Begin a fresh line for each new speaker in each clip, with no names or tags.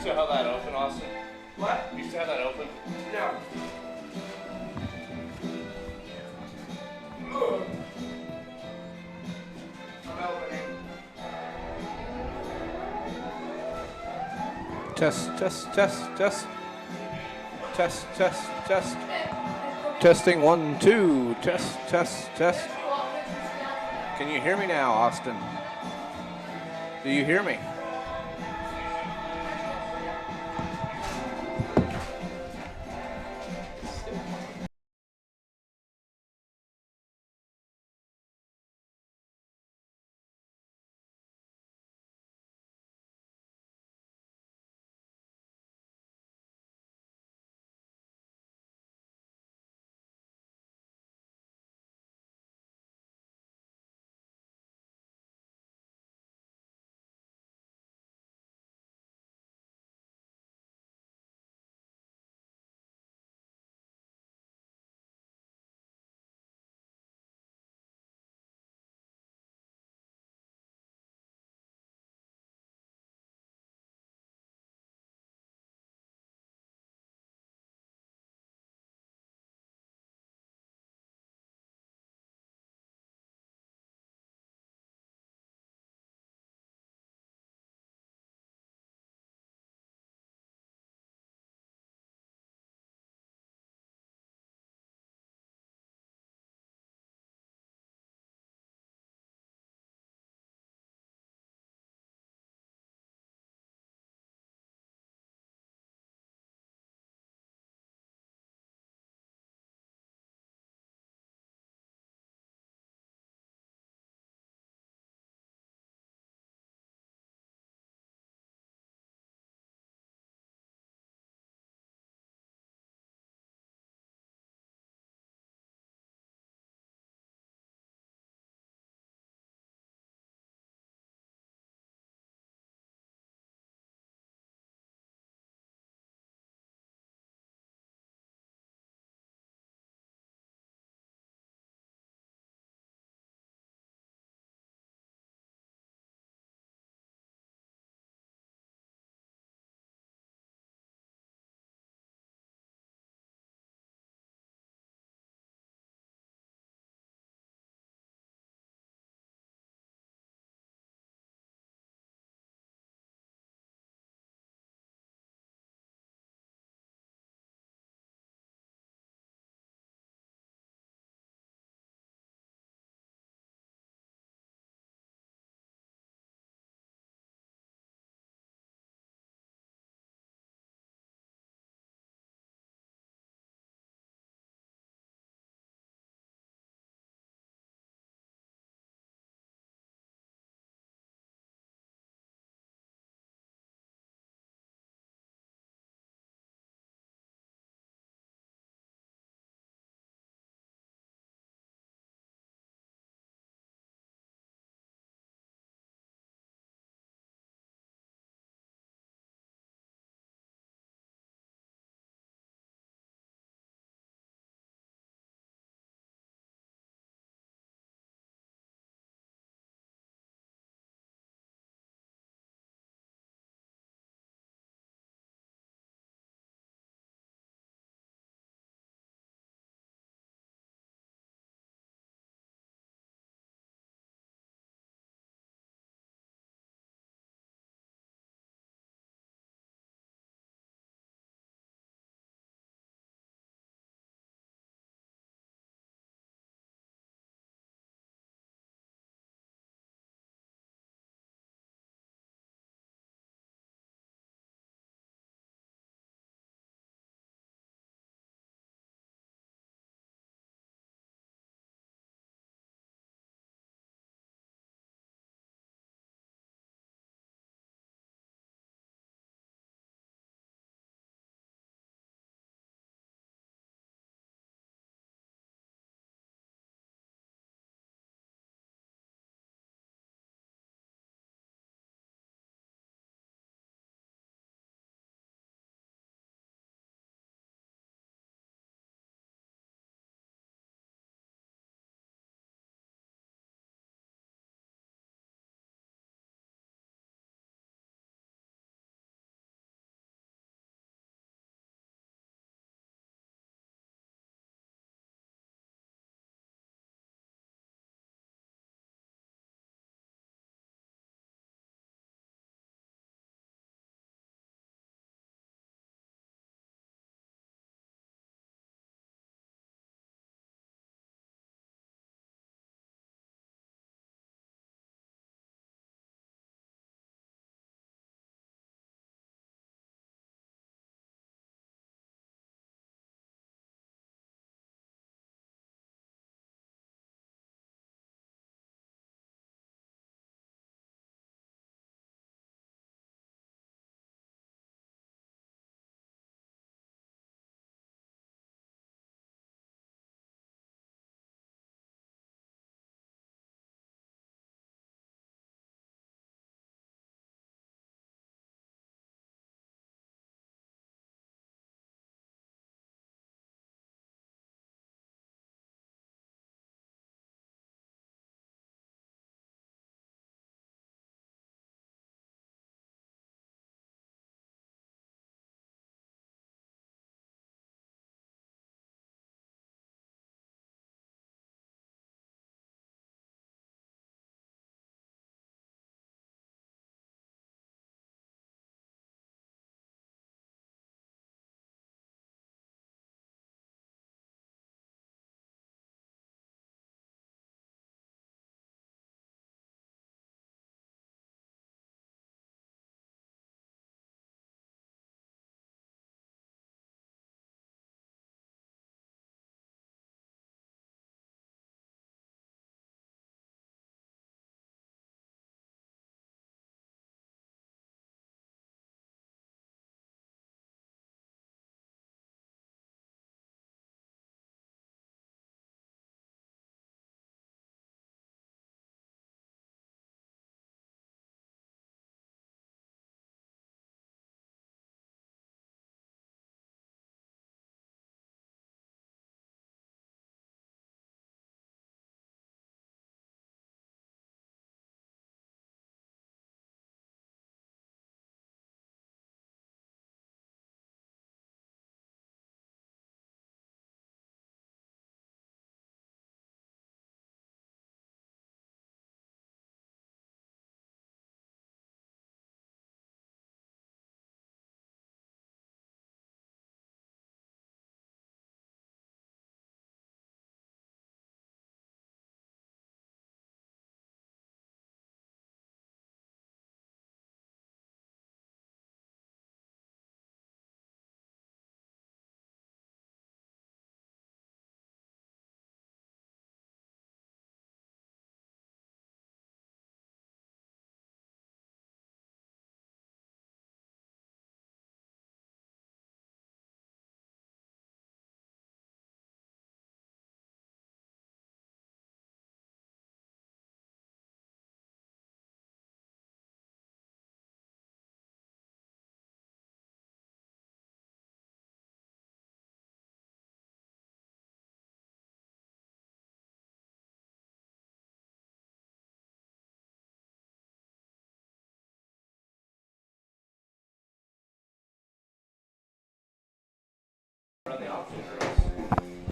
still have that open, Austin?
What?
You still have that open?
No. I'm opening.
Test. Testing 1, 2. Test. Can you hear me now, Austin? Do you hear me?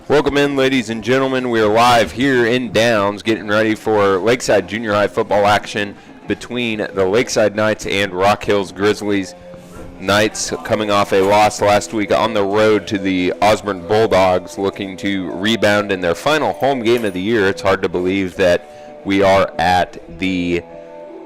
Welcome in, ladies and gentlemen. We are live here in Downs, getting ready for Lakeside Junior High football action between the Lakeside Knights and Rock Hills Grizzlies. Knights coming off a loss last week on the road to the Osborne Bulldogs, looking to rebound in their final home game of the year. It's hard to believe that we are at the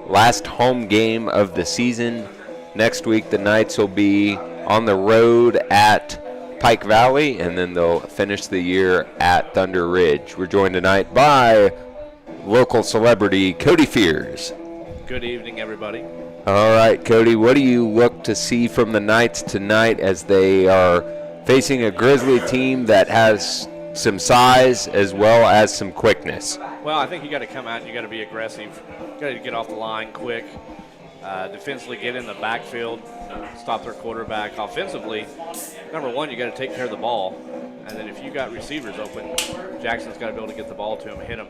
last home game of the season. Next week, the Knights will be on the road at Pike Valley, and then they'll finish the year at Thunder Ridge. We're joined tonight by local celebrity Cody Fears.
Good evening, everybody.
All right, Cody, what do you look to see from the Knights tonight as they are facing a Grizzly team that has some size as well as some quickness?
Well, I think you got to come out and you got to be aggressive. You got to get off the line quick. Defensively, get in the backfield, stop their quarterback. Offensively, number one, you got to take care of the ball. And then if you got receivers open, Jackson's got to be able to get the ball to him, hit him.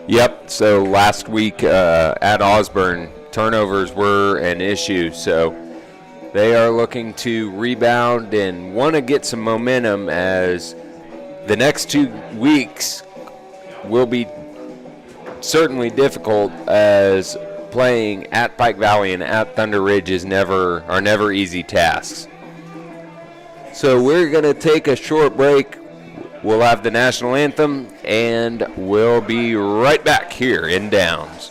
Yep, so last week at Osborne, turnovers were an issue. So they are looking to rebound and want to get some momentum, as the next 2 weeks will be certainly difficult, as playing at Pike Valley and at Thunder Ridge are never easy tasks. So we're going to take a short break. We'll have the national anthem, and we'll be right back here in Downs.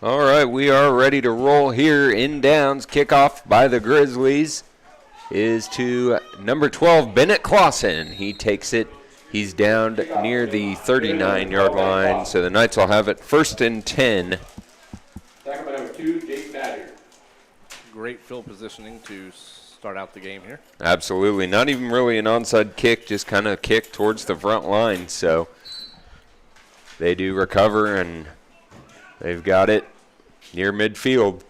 All right, we are ready to roll here in Downs. Kickoff by the Grizzlies is to number 12, Bennett Clausen. He takes it. He's down near the 39-yard line, so the Knights will have it 1st and 10.
Second by number 2, Jake Badger.
Great field positioning to start out the game here.
Absolutely. Not even really an onside kick, just kind of kick towards the front line. So they do recover, and they've got it near midfield.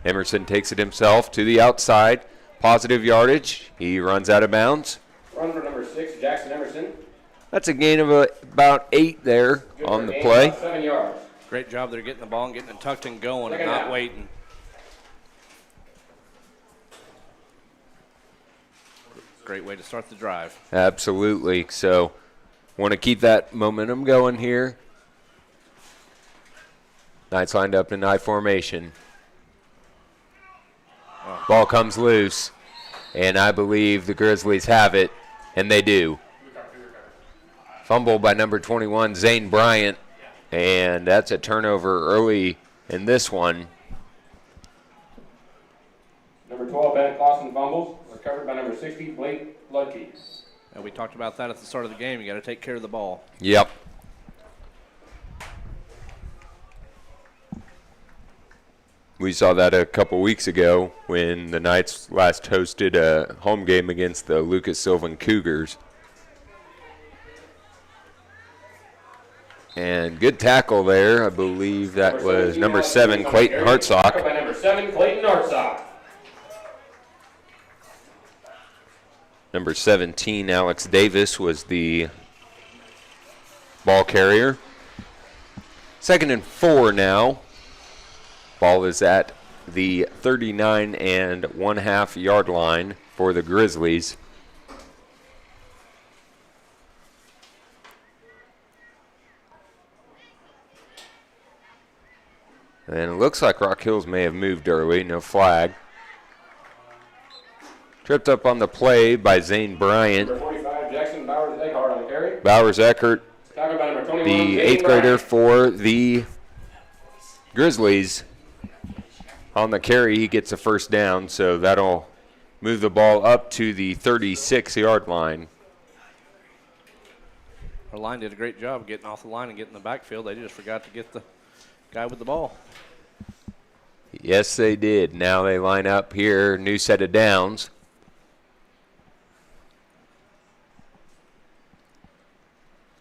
Emerson takes it himself to the outside. Positive yardage. He runs out of bounds.
Run for number 6, Jackson Emerson.
That's a gain of about 8 there
Good
on
for a
the
gain of
play.
about 7 yards.
Great job. They're getting the ball and getting it tucked and going
Second
and not
down.
waiting. Great way to start the drive.
Absolutely. So want to keep that momentum going here. Knights lined up in I formation. Ball comes loose, and I believe the Grizzlies have it, and they do. Fumble by number 21, Zane Bryant, and that's a turnover early in this one.
Number 12, Bennett Clausen fumbles. Recovered by number 60, Blake Ludke.
And we talked about that at the start of the game. You got to take care of the ball.
Yep. We saw that a couple weeks ago when the Knights last hosted a home game against the Lucas Sylvan Cougars. And good tackle there. I believe that was number 7, Clayton Hartsock.
Recovered by number 7, Clayton Hartsock.
Number 17, Alex Davis, was the ball carrier. 2nd and 4 now. Ball is at the 39 and 1/2 yard line for the Grizzlies. And it looks like Rock Hills may have moved early, no flag. Tripped up on the play by Zane Bryant.
Number 45, Jackson Bowers Eckhart on the carry.
Bowers Eckert,
Tackled by number 21,
the
Zane
8th grader
Bryant.
for the Grizzlies. On the carry, he gets a 1st down, so that'll move the ball up to the 36-yard line.
Our line did a great job getting off the line and getting in the backfield. They just forgot to get the guy with the ball.
Yes, they did. Now they line up here, new set of downs.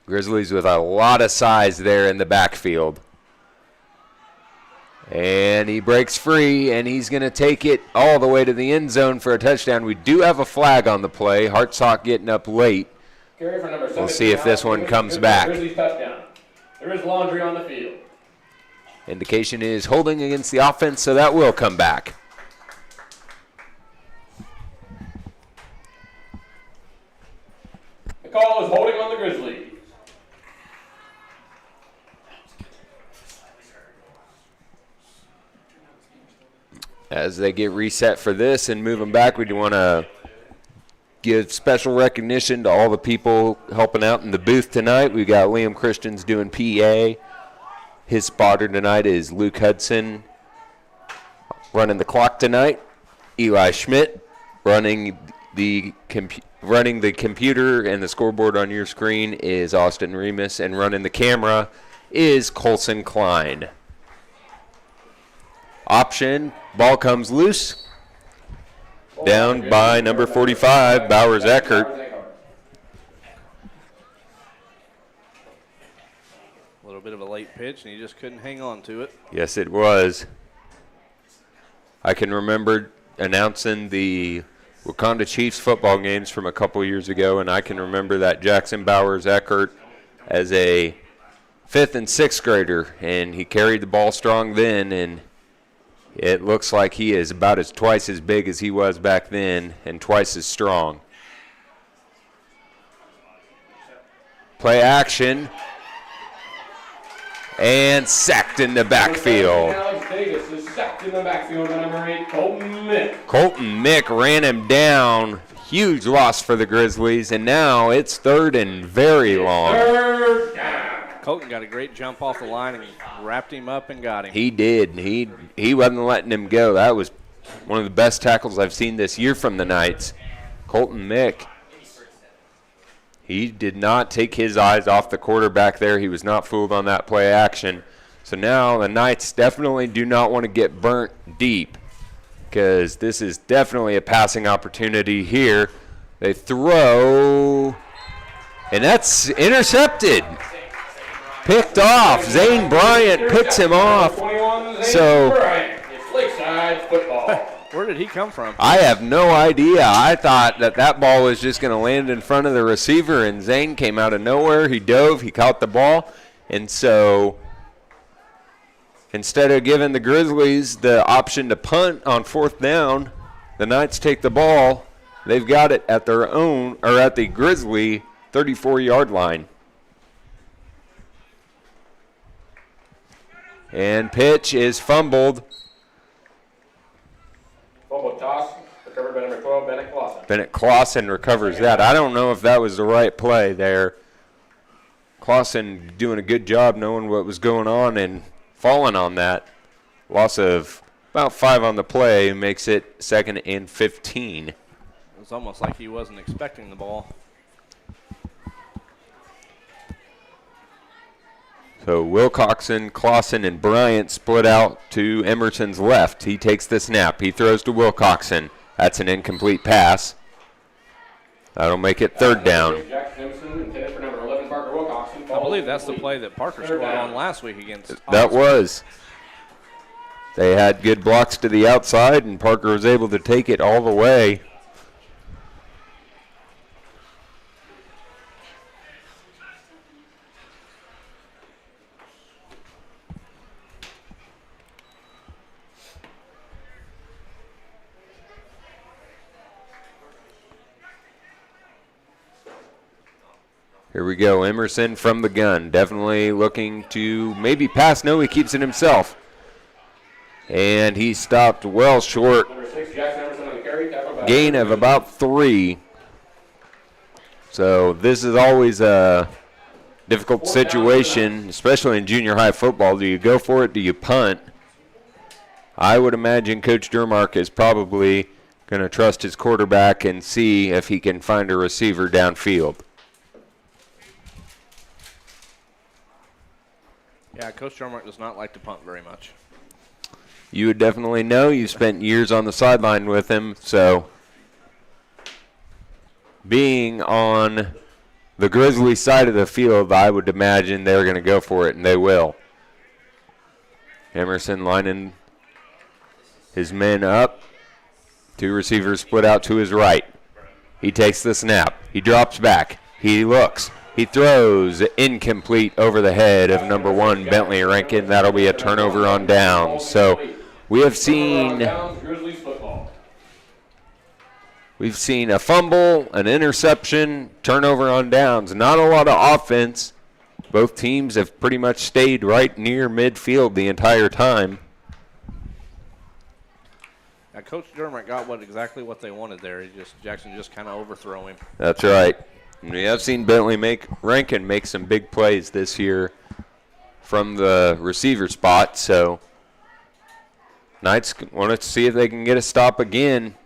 Grizzlies with a lot of size there in the backfield. And he breaks free, and he's going to take it all the way to the end zone for a touchdown. We do have a flag on the play. Hartsock getting up late.
Carry for number 17,
We'll see if this one comes back.
Grizzlies touchdown. There is laundry on the field.
Indication is holding against the offense, so that will come back.
The call is holding on the Grizzlies.
As they get reset for this and move them back, we do want to give special recognition to all the people helping out in the booth tonight. We got Liam Christians doing PA. His spotter tonight is Luke Hudson running the clock tonight. Eli Schmidt running the computer and the scoreboard on your screen is Austin Remus, and running the camera is Colson Klein. Option, ball comes loose. Down by number 45, Bowers Eckert.
A little bit of a late pitch, and he just couldn't hang on to it.
Yes, it was. I can remember announcing the Wakanda Chiefs football games from a couple years ago, and I can remember that Jackson Bowers Eckert as a 5th and 6th grader, and he carried the ball strong then, and it looks like he is about twice as big as he was back then and twice as strong. Play action. And sacked in the backfield.
Alex Davis is sacked in the backfield by number 8, Colton Mick.
Colton Mick ran him down. Huge loss for the Grizzlies. And now it's 3rd and very long.
3rd down.
Colton got a great jump off the line and wrapped him up and got him.
He did. He wasn't letting him go. That was one of the best tackles I've seen this year from the Knights. Colton Mick. He did not take his eyes off the quarterback there. He was not fooled on that play action. So now the Knights definitely do not want to get burnt deep because this is definitely a passing opportunity here. They throw, and that's intercepted. Picked off. Zane Bryant picks him off.
21, Zane
So-
Bryant. It's Lakeside football.
Where did he come from?
I have no idea. I thought that ball was just going to land in front of the receiver, and Zane came out of nowhere. He dove. He caught the ball. And so instead of giving the Grizzlies the option to punt on 4th down, the Knights take the ball. They've got it at their own, or at the Grizzly 34-yard line. And pitch is fumbled.
Fumble toss, recovered by number 12, Bennett Clausen.
Bennett Clausen recovers that. I don't know if that was the right play there. Clausen doing a good job knowing what was going on and falling on that. Loss of about 5 on the play makes it 2nd and 15.
It was almost like he wasn't expecting the ball.
So Wilcoxon, Clausen, and Bryant split out to Emerson's left. He takes the snap. He throws to Wilcoxon. That's an incomplete pass. That'll make it 3rd down.
Jackson Emerson, intended for number 11, Parker Wilcoxon.
I believe that's the play that Parker scored on last week against
That
Oxford.
was. They had good blocks to the outside, and Parker was able to take it all the way. Here we go. Emerson from the gun. Definitely looking to maybe pass. No, he keeps it himself. And he stopped well short.
Number 6, Jackson Emerson on the carry. Tackled by
Gain of about 3. So this is always a difficult situation, especially in junior high football. Do you go for it? Do you punt? I would imagine Coach Dermark is probably going to trust his quarterback and see if he can find a receiver downfield.
Yeah, Coach Dermark does not like to punt very much.
You would definitely know. You spent years on the sideline with him, so being on the Grizzly side of the field, I would imagine they're going to go for it, and they will. Emerson lining his men up. 2 receivers split out to his right. He takes the snap. He drops back. He looks. He throws incomplete over the head of number 1, Bentley Rankin. That'll be a turnover on downs. So we have seen
Grizzlies football.
we've seen a fumble, an interception, turnover on downs. Not a lot of offense. Both teams have pretty much stayed right near midfield the entire time.
Now, Coach Dermark got exactly what they wanted there. Jackson just kind of overthrow him.
That's right. And we have seen Bentley Rankin make some big plays this year from the receiver spot. So Knights want to see if they can get a stop again.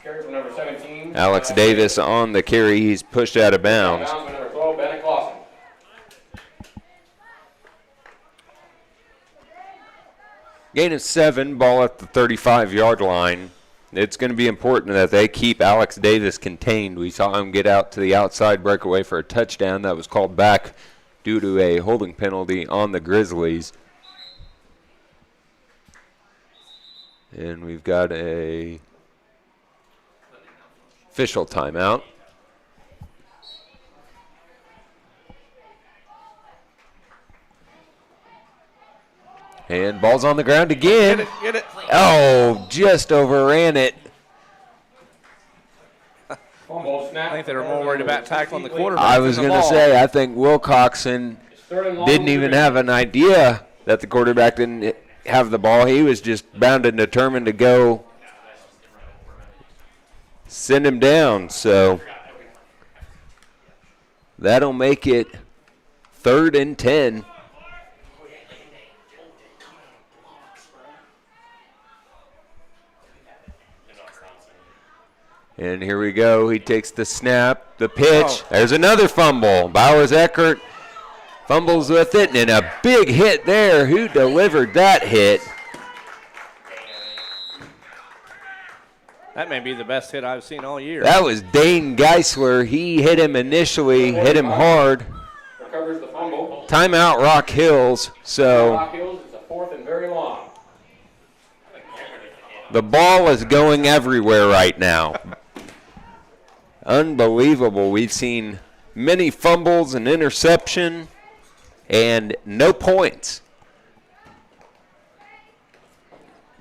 Carry from number 17.
Alex Davis on the carry. He's pushed out of bounds.
Bounds by number 12, Bennett Clausen.
Gain of 7, ball at the 35-yard line. It's going to be important that they keep Alex Davis contained. We saw him get out to the outside breakaway for a touchdown that was called back due to a holding penalty on the Grizzlies. And we've got a official timeout. And ball's on the ground again.
Get it.
Oh, just overran it.
Fumble snap.
I think they were more worried about tackling the quarterback.
I was
than
going
the
to
ball.
say, I think Wilcoxon
It's 3rd and long.
didn't even have an idea that the quarterback didn't have the ball. He was just bound and determined to go send him down. So that'll make it 3rd and 10. And here we go. He takes the snap, the pitch. There's another fumble. Bowers Eckert fumbles with it, and a big hit there. Who delivered that hit?
That may be the best hit I've seen all year.
That was Dane Geisler. He hit him initially, hit him hard.
Recovers the fumble.
Timeout Rock Hills. So
Rock Hills, it's a 4th and very long.
the ball is going everywhere right now. Unbelievable. We've seen many fumbles and interception and no points.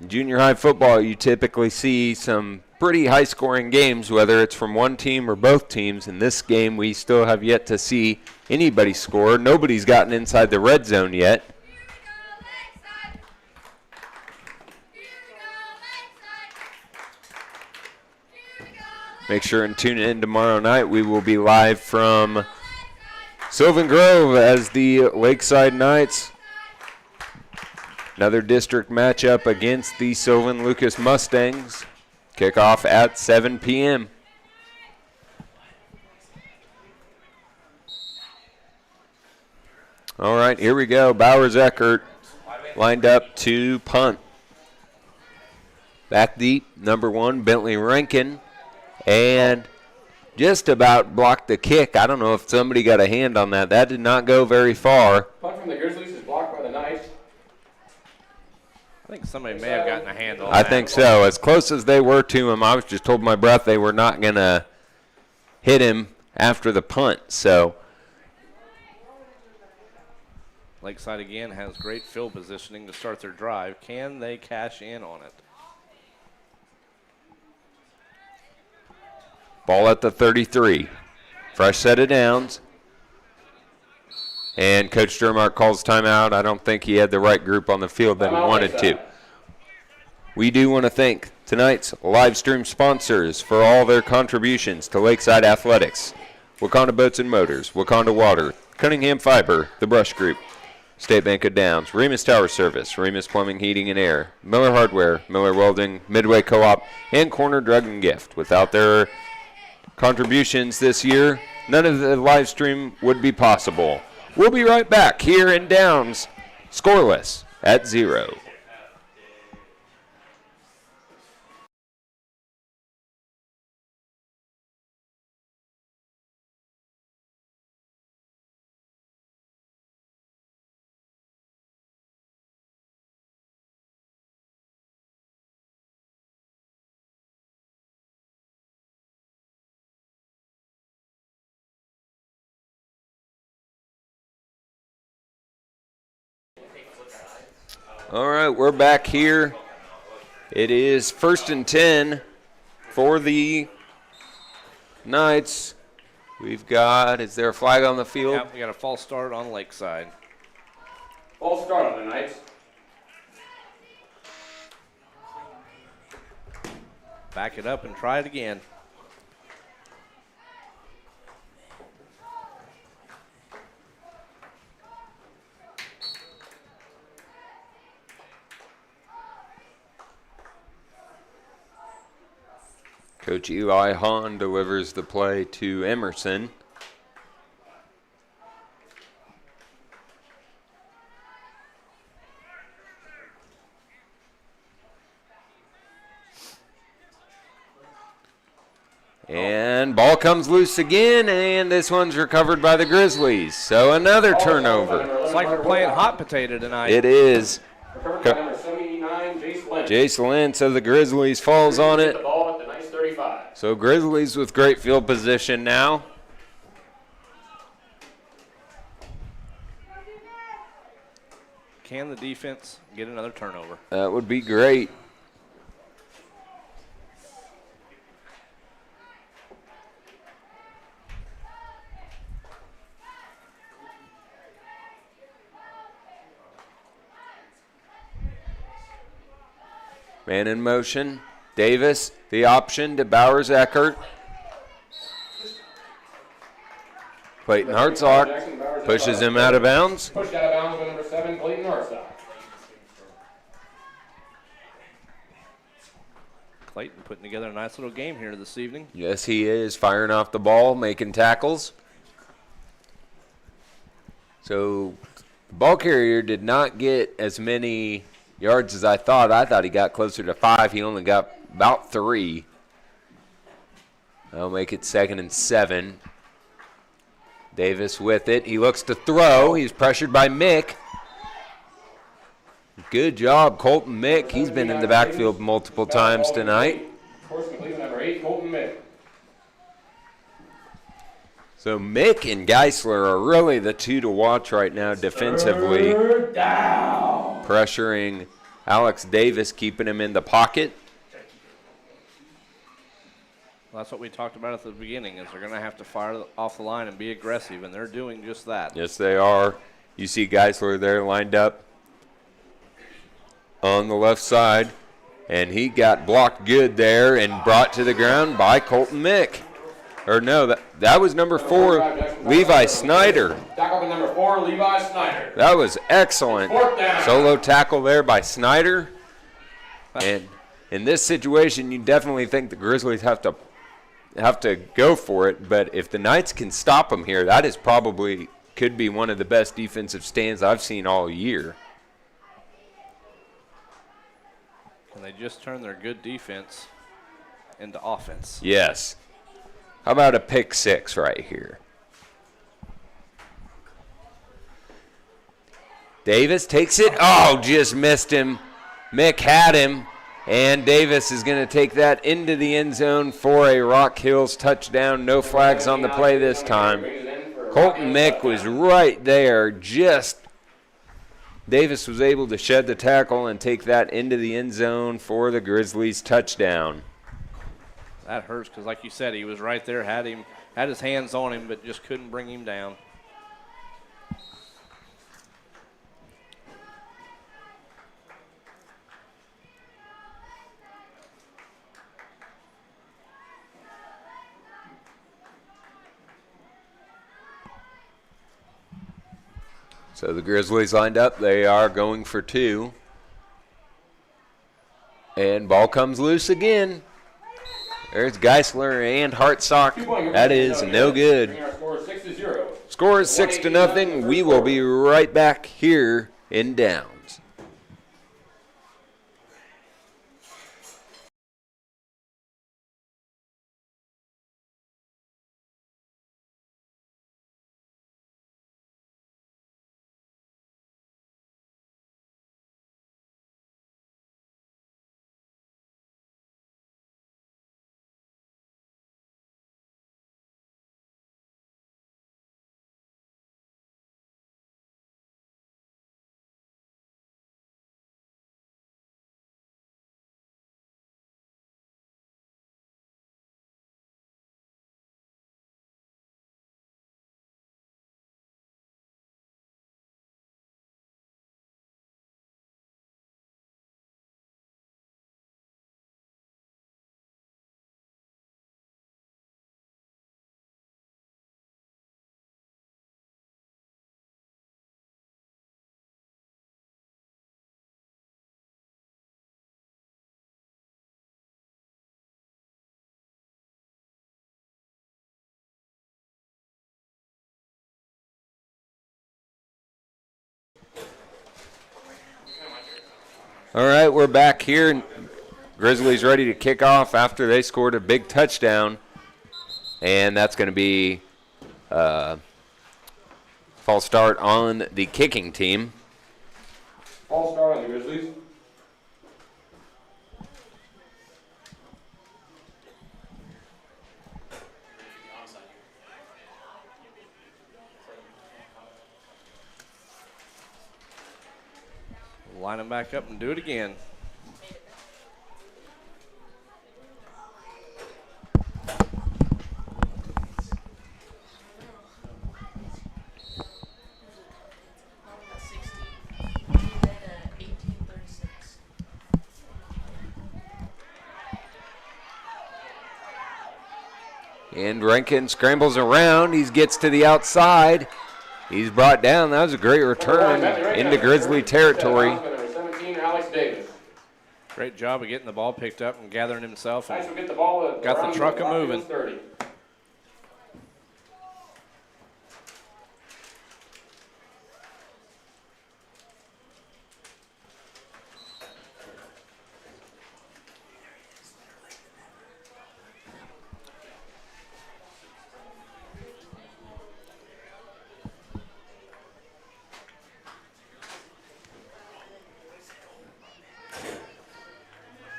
In junior high football, you typically see some pretty high-scoring games, whether it's from one team or both teams. In this game, we still have yet to see anybody score. Nobody's gotten inside the red zone yet. Make sure and tune in tomorrow night. We will be live from Sylvan Grove as the Lakeside Knights. Another district matchup against the Sylvan Lucas Mustangs. Kickoff at 7 p.m. All right, here we go. Bowers Eckert lined up to punt. Back deep, number 1, Bentley Rankin. And just about blocked the kick. I don't know if somebody got a hand on that. That did not go very far.
Punt from the Grizzlies is blocked by the Knights.
I think somebody may have gotten a hand on
I
that.
think so. As close as they were to him, I was just told my breath they were not going to hit him after the punt. So
Lakeside again has great field positioning to start their drive. Can they cash in on it?
ball at the 33. Fresh set of downs. And Coach Sturmark calls timeout. I don't think he had the right group on the field that he wanted to. We do want to thank tonight's live stream sponsors for all their contributions to Lakeside Athletics. Wakanda Boats and Motors, Wakanda Water, Cunningham Fiber, The Brush Group, State Bank of Downs, Remus Tower Service, Remus Plumbing, Heating and Air, Miller Hardware, Miller Welding, Midway Co-op, and Corner Drug and Gift. Without their contributions this year, none of the live stream would be possible. We'll be right back here in Downs, scoreless at 0. All right, we're back here. It is 1st and 10 for the Knights. We've got, is there a flag on the field?
Yep, we got a false start on Lakeside.
False start on the Knights.
Back it up and try it again.
Coach Eli Hahn delivers the play to Emerson. And ball comes loose again, and this one's recovered by the Grizzlies. So another turnover.
It's like we're playing hot potato tonight.
It is.
Recovered by number 79, Jace Lynch.
Jace Lentz of the Grizzlies falls on
Hit
it.
the ball at the Knights 35.
So Grizzlies with great field position now.
Can the defense get another turnover?
That would be great. Man in motion. Davis, the option to Bowers Eckert. Clayton Hartsock pushes him out of bounds.
Pushed out of bounds by number 7, Clayton Hartsock.
Clayton putting together a nice little game here this evening.
Yes, he is firing off the ball, making tackles. So the ball carrier did not get as many yards as I thought. I thought he got closer to 5. He only got about 3. That'll make it 2nd and 7. Davis with it. He looks to throw. He's pressured by Mick. Good job, Colton Mick. He's been in the backfield multiple times tonight.
Horse complete, number 8, Colton Mick.
So Mick and Geisler are really the two to watch right now defensively. Pressuring Alex Davis, keeping him in the pocket.
Well, that's what we talked about at the beginning, is they're going to have to fire off the line and be aggressive, and they're doing just that.
Yes, they are. You see Geisler there lined up on the left side, and he got blocked good there and brought to the ground by Colton Mick. Or no, that was number 4, Levi Snyder.
Tackle by number 4, Levi Snyder.
That was excellent. Solo tackle there by Snyder. And in this situation, you definitely think the Grizzlies have to go for it, but if the Knights can stop them here, that is probably could be one of the best defensive stands I've seen all year.
Can they just turn their good defense into offense?
Yes. How about a pick 6 right here? Davis takes it. Oh, just missed him. Mick had him. And Davis is going to take that into the end zone for a Rock Hills touchdown. No flags on the play this time. Colton Mick was right there. Just Davis was able to shed the tackle and take that into the end zone for the Grizzlies touchdown.
That hurts because, like you said, he was right there, had his hands on him, but just couldn't bring him down.
So the Grizzlies lined up. They are going for 2. And ball comes loose again. There's Geisler and Hartsock. That is no good. Score is 6-0. We will be right back here in Downs. All right, we're back here. Grizzlies ready to kick off after they scored a big touchdown. And that's going to be false start on the kicking team.
False start on the Grizzlies.
Line them back up and do it again.
And Rankin scrambles around. He gets to the outside. He's brought down. That was a great return into Grizzly territory.
Number 17, Alex Davis.
Great job of getting the ball picked up and gathering himself.
Nice,
And
will get the ball.
Got the
around
truck
Rock
a-moving.
Hills 30.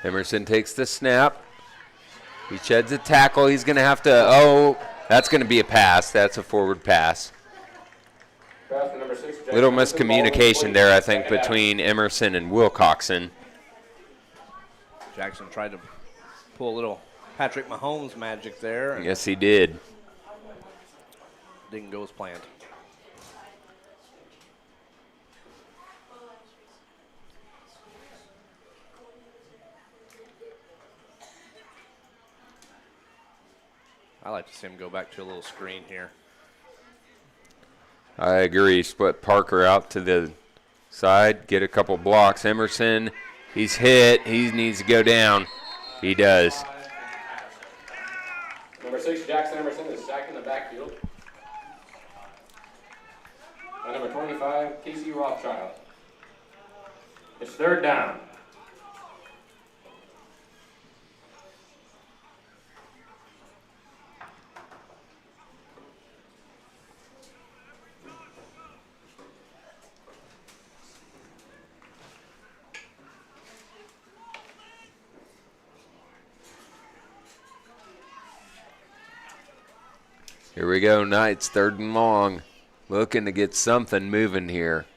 Emerson takes the snap. He sheds a tackle. He's going to have to, that's going to be a pass. That's a forward pass.
Pass to number 6, Jackson
Little
Emerson. Ball
miscommunication there, I think,
second down.
between Emerson and Wilcoxon.
Jackson tried to pull a little Patrick Mahomes magic there. And
Yes, he did.
didn't go as planned. I like to see him go back to a little screen here.
I agree. Split Parker out to the side, get a couple blocks. Emerson, he's hit. He needs to go down. He does.
Number 6, Jackson Emerson is sacked in the backfield. By number 25, Casey Rothschild. It's third down.
Here we go, Knights, 3rd and long. Looking to get something moving here.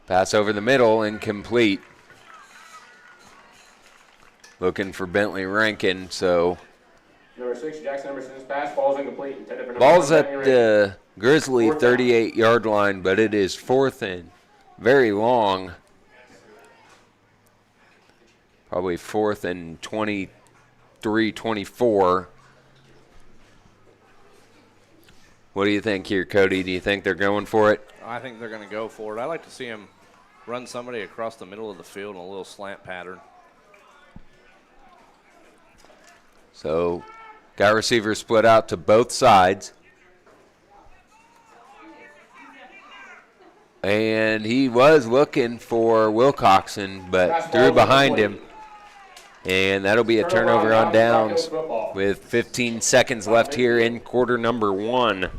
Pass over the middle, incomplete. Looking for Bentley Rankin, so
Number 6, Jackson Emerson's pass falls incomplete. Intended for number
ball's
1,
at
Bentley Rankin.
the Grizzly
Fourth down.
38-yard line, but it is 4th and very long. Probably 4th and 23, 24. What do you think here, Cody? Do you think they're going for it?
I think they're going to go for it. I like to see him run somebody across the middle of the field in a little slant pattern.
So, got receivers split out to both sides. And he was looking for Wilcoxon, but threw behind him. And that'll be a turnover on downs with 15 seconds left here in quarter number 1.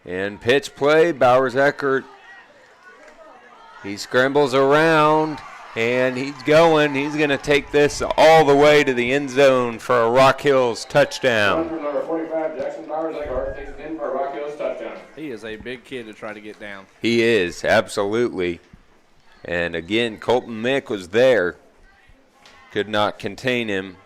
And pitch play, Bowers Eckert. He scrambles around, and he's going. He's going to take this all the way to the end zone for a Rock Hills touchdown.
From number 45, Jackson Bowers Eckert takes it in for a Rock Hills touchdown.
He is a big kid to try to get down.
He is, absolutely. And again, Colton Mick was there. Could not contain him.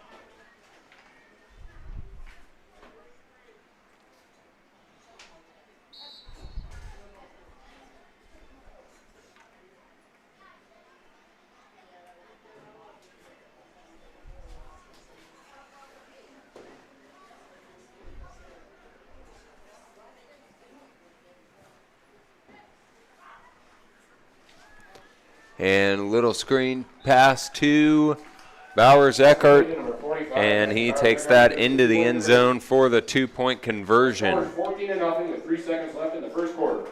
And a little screen pass to Bowers Eckert, and he takes that into the end zone for the 2-point conversion.
14-0 with 3 seconds left in the first quarter.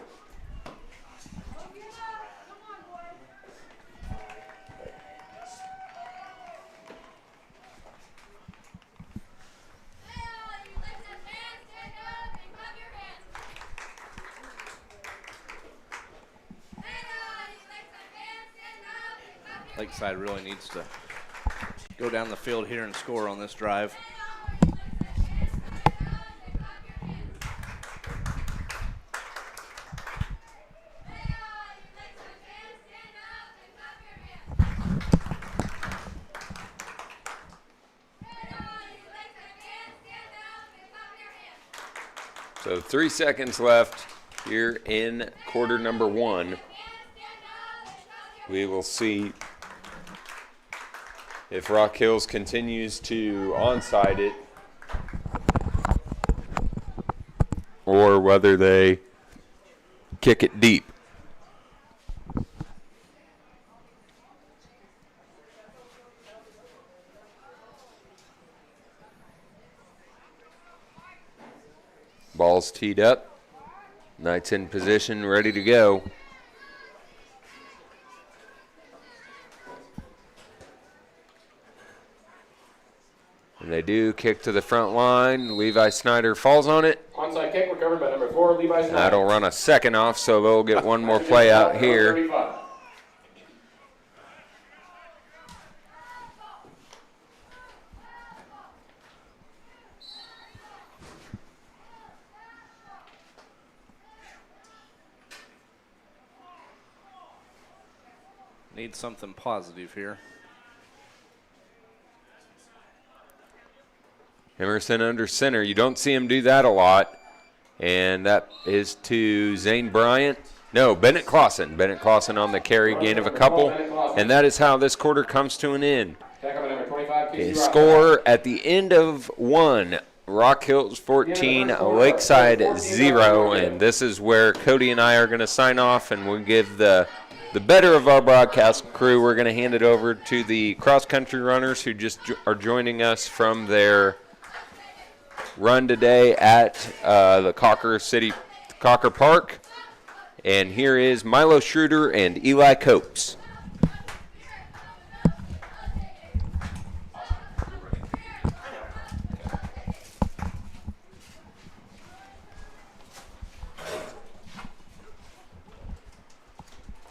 Lakeside really needs to go down the field here and score on this drive.
So 3 seconds left here in quarter number 1. We will see if Rock Hills continues to onside it or whether they kick it deep. Ball's teed up. Knights in position, ready to go. And they do kick to the front line. Levi Snyder falls on it.
Onside kick recovered by number 4, Levi Snyder.
That'll run a second off, so they'll get one more play out here.
35.
Need something positive here.
Emerson under center. You don't see him do that a lot. And that is to Zane Bryant. No, Bennett Clausen. Bennett Clausen on the carry, gain of a couple. And that is how this quarter comes to an end.
Tackle by number 25,
A
Casey
score at the end of 1. Rock Hills 14, Lakeside 0. And this is where Cody and I are going to sign off, and we'll give the better of our broadcast crew. We're going to hand it over to the cross-country runners who just are joining us from their run today at the Cocker Park. And here is Milo Schroeder and Eli Copes.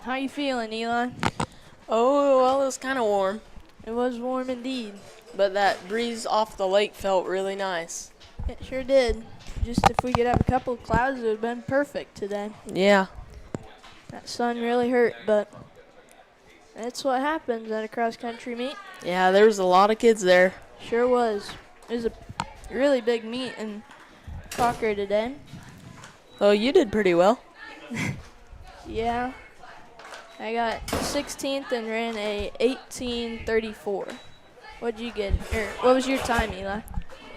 How you feeling, Eli?
Oh, well, it was kind of warm,
It was warm indeed.
but that breeze off the lake felt really nice.
It sure did. Just if we could have a couple of clouds, it would have been perfect today.
Yeah.
That sun really hurt, but that's what happens at a cross-country meet.
Yeah, there was a lot of kids there.
Sure was. It was a really big meet in Cocker today.
Oh, you did pretty well.
Yeah. I got 16th and ran a 18:34. What'd you get? Or what was your time, Eli?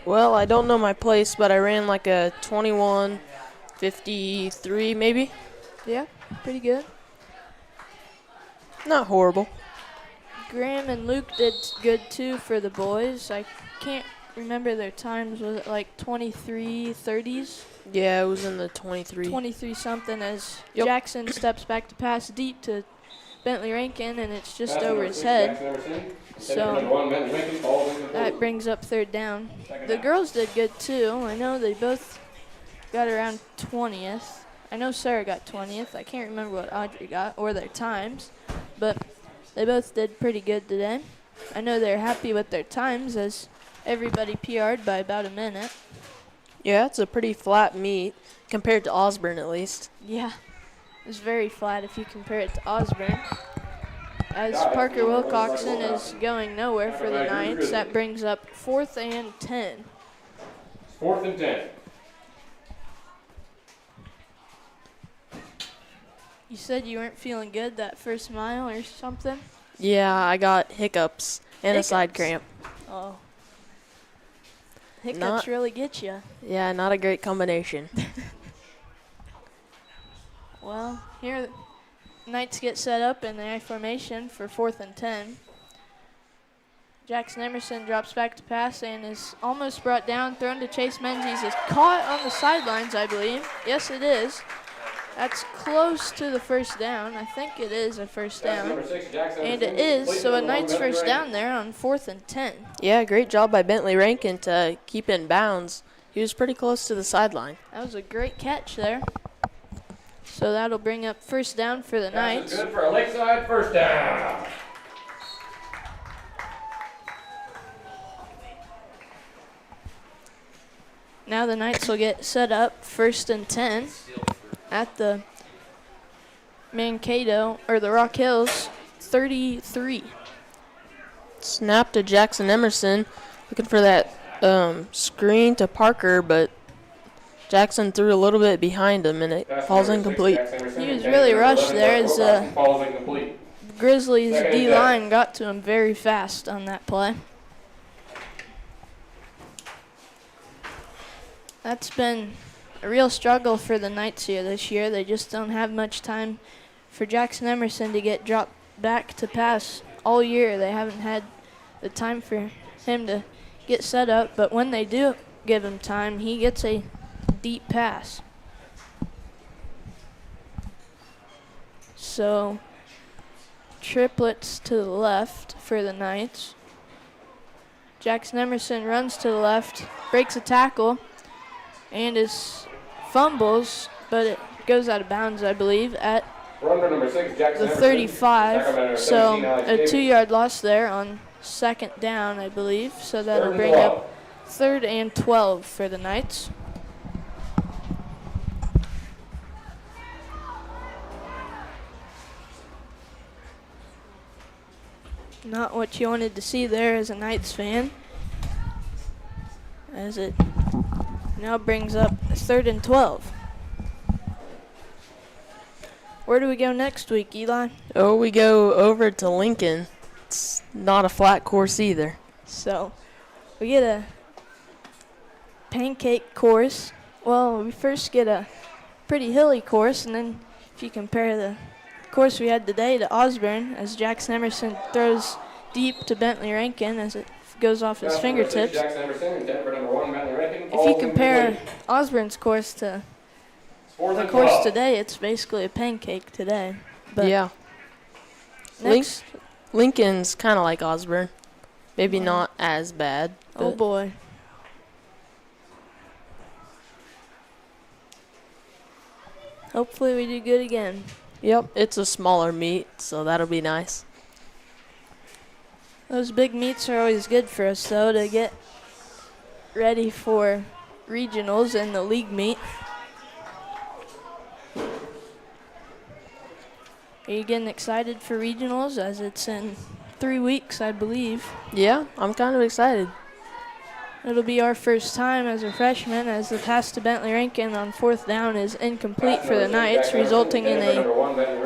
Well, I don't know my place, but I ran like a 21:53 maybe.
Yeah, pretty good.
Not horrible.
Graham and Luke did good too for the boys. I can't remember their times. Was it like 23:30s?
Yeah, it was in the 23.
23 something as
Yep.
Jackson steps back to pass deep to Bentley Rankin, and it's just
Pass
over
number
his
6,
head.
Jackson Emerson.
So
Number 1, Bentley Rankin, falls into the
that
pool.
brings up third down.
Second
The
down.
girls did good too. I know they both got around 20th. I know Sarah got 20th. I can't remember what Audrey got or their times, but they both did pretty good today. I know they're happy with their times as everybody PR'd by about a minute.
Yeah, it's a pretty flat meet compared to Osborne at least.
Yeah, it's very flat if you compare it to Osborne. As Parker Wilcoxon is going nowhere for the Knights, that brings up 4th and 10.
4th and 10.
You said you weren't feeling good that first mile or something?
Yeah, I got hiccups and a side
Hiccups?
cramp.
Oh. Hiccups
Not-
really get you.
Yeah, not a great combination.
Well, here Knights get set up in the I formation for 4th and 10. Jackson Emerson drops back to pass and is almost brought down, thrown to Chase Menzies. Is caught on the sidelines, I believe. Yes, it is. That's close to the first down. I think it is a first down.
Number 6, Jackson
And it
Emerson.
is,
Plays
so a
number 1,
Knights
Bentley
first
Rankin.
down there on 4th and 10.
Yeah, great job by Bentley Rankin to keep in bounds. He was pretty close to the sideline.
That was a great catch there. So that'll bring up first down for the
Pass is
Knights.
good for a Lakeside first down.
Now the Knights will get set up 1st and 10 at the Mankato, or the Rock Hills, 33.
Snap to Jackson Emerson, looking for that screen to Parker, but Jackson threw a little bit behind him, and it
Pass
falls
number 6,
incomplete.
Jax Emerson,
He was
intended
really
for
rushed
11,
there
Parker
as,
Wilcoxon, falls incomplete.
Grizzlies
Second and
D-line got to him very fast on that play. That's been a real struggle for the Knights here this year. They just don't have much time for Jackson Emerson to get dropped back to pass all year. They haven't had the time for him to get set up, but when they do give him time, he gets a deep pass. So triplets to the left for the Knights. Jackson Emerson runs to the left, breaks a tackle, and fumbles, but it goes out of bounds, I believe, at
Run for number 6, Jackson
the
Emerson.
35.
Sacramento
So
17, Alex
a
Davis.
2-yard loss there on second down, I believe. So that'll
Third and
bring
12.
up 3rd and 12 for the Knights. Not what you wanted to see there as a Knights fan, as it now brings up 3rd and 12. Where do we go next week, Eli?
Oh, we go over to Lincoln. It's not a flat course either.
So we get a pancake course. Well, we first get a pretty hilly course, and then if you compare the course we had today to Osborne, as Jackson Emerson throws deep to Bentley Rankin as it goes off his
Pass number 6,
fingertips.
Jackson Emerson, intended for number 1, Bentley Rankin,
If
falls
you compare
incomplete.
Osborne's course to
Fourth
the
and
course
12.
today, it's basically a pancake today. But
Yeah.
next,
Lincoln's kind of like Osborne. Maybe not as bad.
oh
but
boy. Hopefully we do good again.
Yep, it's a smaller meet, so that'll be nice.
Those big meets are always good for us, though, to get ready for regionals and the league meet. Are you getting excited for regionals, as it's in 3 weeks, I believe?
Yeah, I'm kind of excited.
It'll be our first time as a freshman, as the pass to Bentley Rankin on 4th down is incomplete for the Knights, resulting in a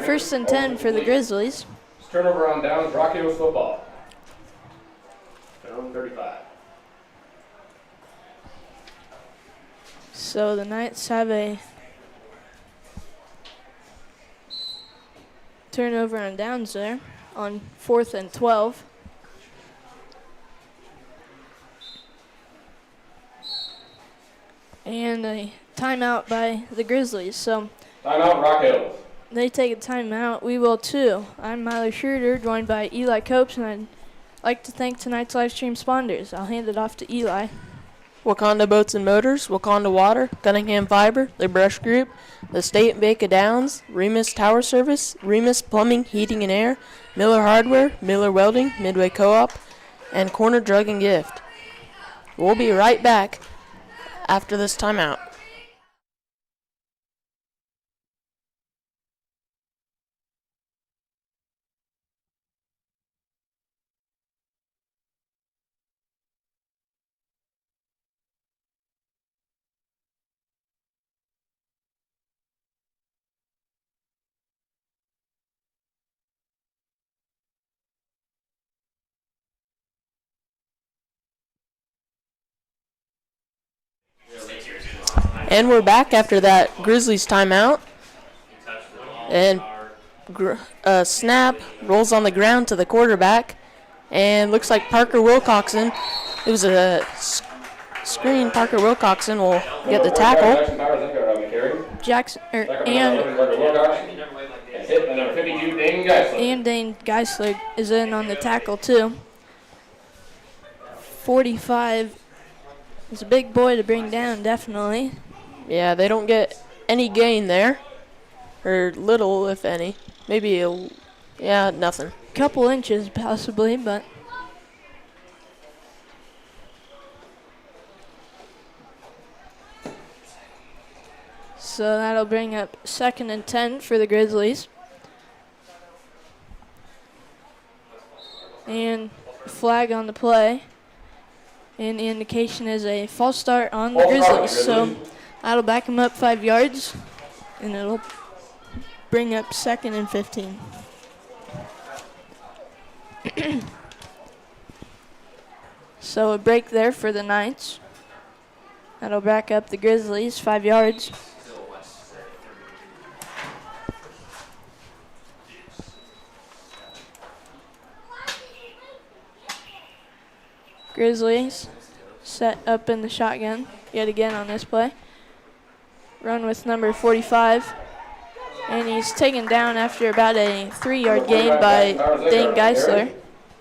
1st and 10 for the Grizzlies.
Turnover on downs, Rock Hills football. Down 35.
So the Knights have a turnover on downs there on 4th and 12. And a timeout by the Grizzlies. So
Timeout, Rock Hills.
they take a timeout. We will too. I'm Miley Schroeder, joined by Eli Copes, and I'd like to thank tonight's live stream sponsors. I'll hand it off to Eli.
Wakanda Boats and Motors, Wakanda Water, Cunningham Fiber, The Brush Group, The State Bank of Downs, Remus Tower Service, Remus Plumbing, Heating and Air, Miller Hardware, Miller Welding, Midway Co-op, and Corner Drug and Gift. We'll be right back after this timeout. And we're back after that Grizzlies timeout. And snap rolls on the ground to the quarterback. And looks like Parker Wilcoxon. It was a screen. Parker Wilcoxon will get the tackle.
Jackson and Dane Geisler is in on the tackle too. 45 is a big boy to bring down, definitely.
Yeah, they don't get any gain there. Or little, if any. Maybe nothing.
Couple inches possibly, but so that'll bring up 2nd and 10 for the Grizzlies. And flag on the play. And the indication is a false start on the Grizzlies. So That'll back him up 5 yards, and it'll bring up 2nd and 15. So a break there for the Knights. That'll back up the Grizzlies 5 yards. Grizzlies set up in the shotgun yet again on this play. Run with number 45. And he's taken down after about a 3-yard gain by Dane Geisler.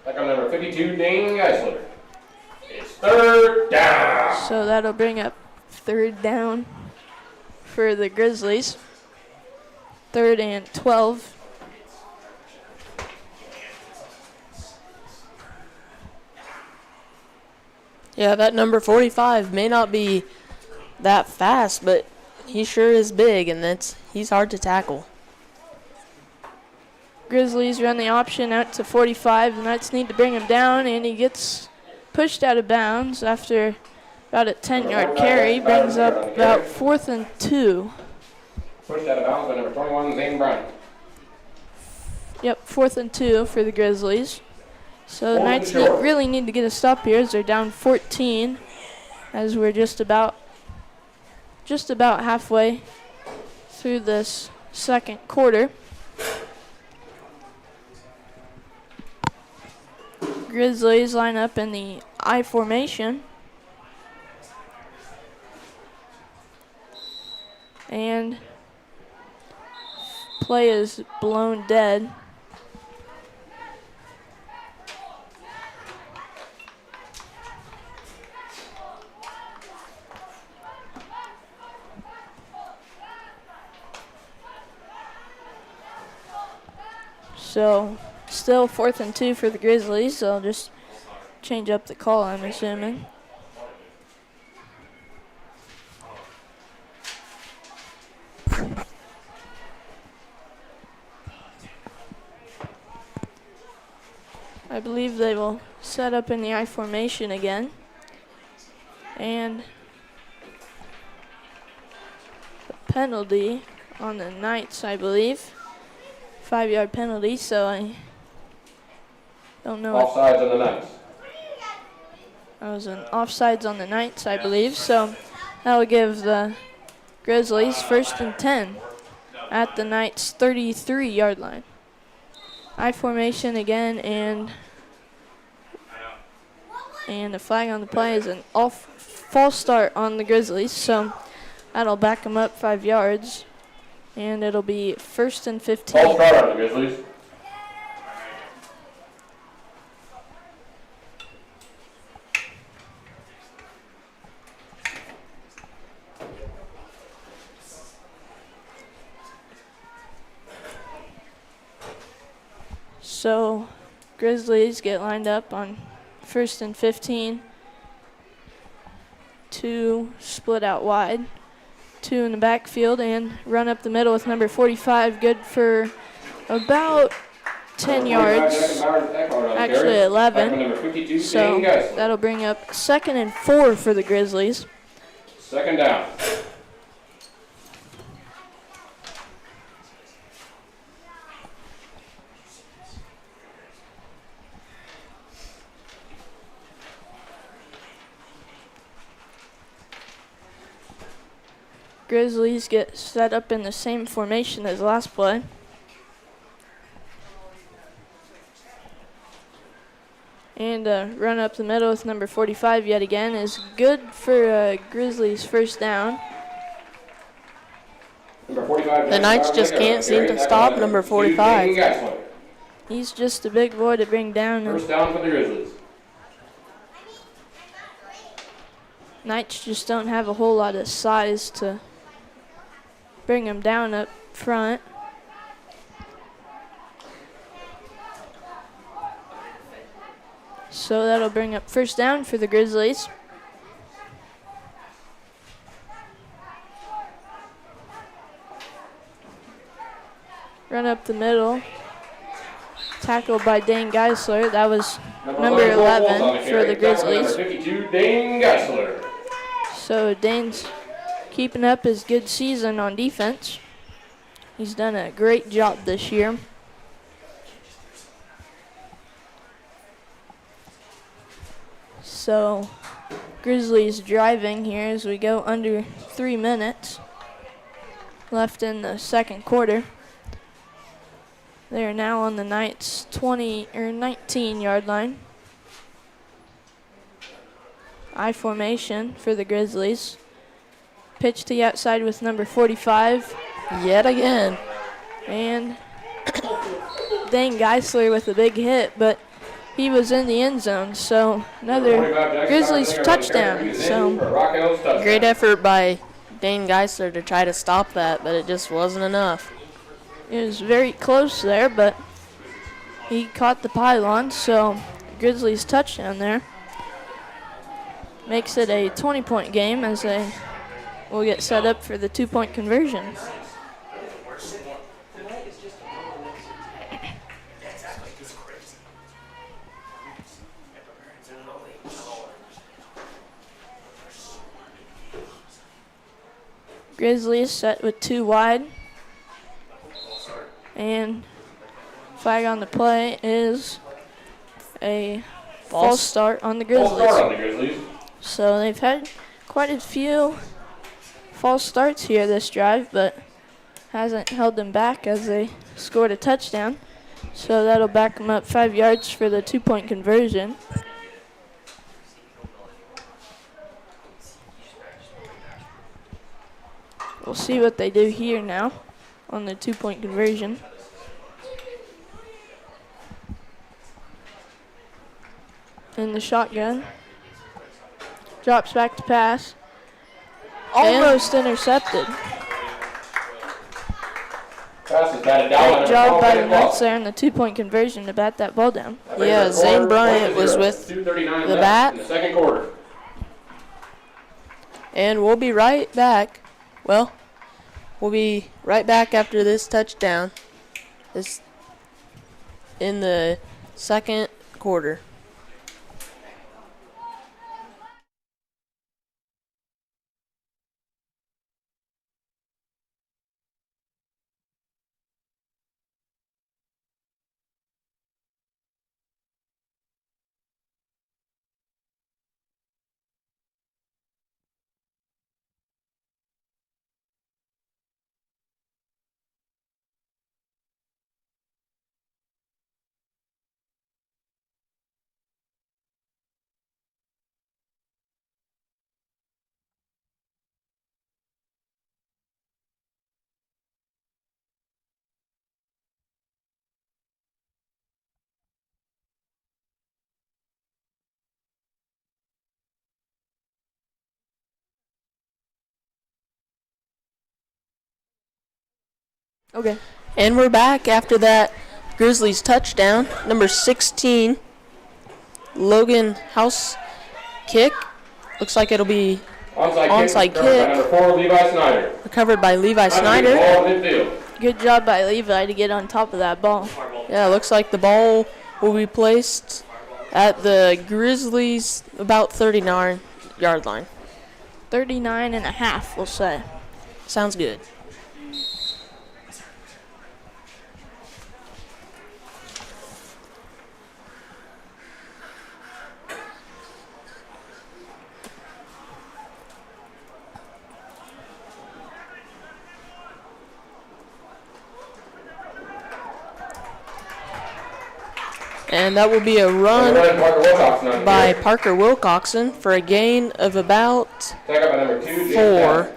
Back on number 52, Dane Geisler. It's 3rd down.
So that'll bring up 3rd down for the Grizzlies. 3rd and 12.
Yeah, that number 45 may not be that fast, but he sure is big, and he's hard to tackle.
Grizzlies run the option out to 45. The Knights need to bring him down, and he gets pushed out of bounds after about a 10-yard carry. Brings up about 4th and 2.
Pushed out of bounds by number 21, Zane Bryant.
Yep, 4th and 2 for the Grizzlies. So the Knights really need to get a stop here as they're down 14 as we're just about halfway through this second quarter. Grizzlies line up in the I formation. And play is blown dead. So, still 4th and 2 for the Grizzlies. So I'll just change up the call, I'm assuming. I believe they will set up in the I formation again. And a penalty on the Knights, I believe. 5-yard penalty, so I don't know.
Offsides on the Knights.
That was an offsides on the Knights, I believe. So that'll give the Grizzlies 1st and 10 at the Knights' 33-yard line. I formation again, and a flag on the play is an false start on the Grizzlies. So that'll back them up 5 yards. And it'll be 1st and 15.
False start on the Grizzlies.
So Grizzlies get lined up on 1st and 15. 2 split out wide. 2 in the backfield and run up the middle with number 45. Good for about 10 yards. Actually 11. So that'll bring up 2nd and 4 for the Grizzlies.
2nd down.
Grizzlies get set up in the same formation as last play. And run up the middle with number 45 yet again is good for Grizzlies' 1st down.
Number 45,
The Knights just can't seem to stop number 45.
He's just a big boy to bring down.
1st down for the Grizzlies.
Knights just don't have a whole lot of size to bring him down up front. So that'll bring up 1st down for the Grizzlies. Run up the middle. Tackled by Dane Geisler. That was number 11 for the Grizzlies.
Number 52, Dane Geisler.
So Dane's keeping up his good season on defense. He's done a great job this year. So, Grizzlies driving here as we go under 3 minutes left in the second quarter. They are now on the Knights' 19-yard line. I formation for the Grizzlies. Pitch to the outside with number 45.
Yet again.
And Dane Geisler with a big hit, but he was in the end zone. So another Grizzlies touchdown. So
Great effort by Dane Geisler to try to stop that, but it just wasn't enough.
it was very close there, but he caught the pylon. So Grizzlies touchdown there. Makes it a 20-point game as they will get set up for the 2-point conversion. Grizzlies set with 2 wide. And flag on the play is a false start on the Grizzlies. So they've had quite a few false starts here this drive, but hasn't held them back as they scored a touchdown. So that'll back them up 5 yards for the 2-point conversion. We'll see what they do here now on the 2-point conversion. In the shotgun. Drops back to pass. Almost intercepted. Great job by the Knights there in the 2-point conversion to bat that ball down.
Yeah, Zane Bryant was with the bat.
In the second quarter.
And we'll be right back. Well, we'll be right back after this touchdown. This in the second quarter.
Okay.
And we're back after that Grizzlies touchdown. Number 16, Logan House kick. Looks like it'll be onside kick.
Number 4, Levi Snyder.
Recovered by Levi
Ball
Snyder.
midfield.
Good job by Levi to get on top of that ball.
Yeah, looks like the ball will be placed at the Grizzlies about 39-yard line.
39.5, we'll say.
Sounds good. And that will be a run by Parker Wilcoxon for a gain of about
Second by number 2, James
4.
Allen.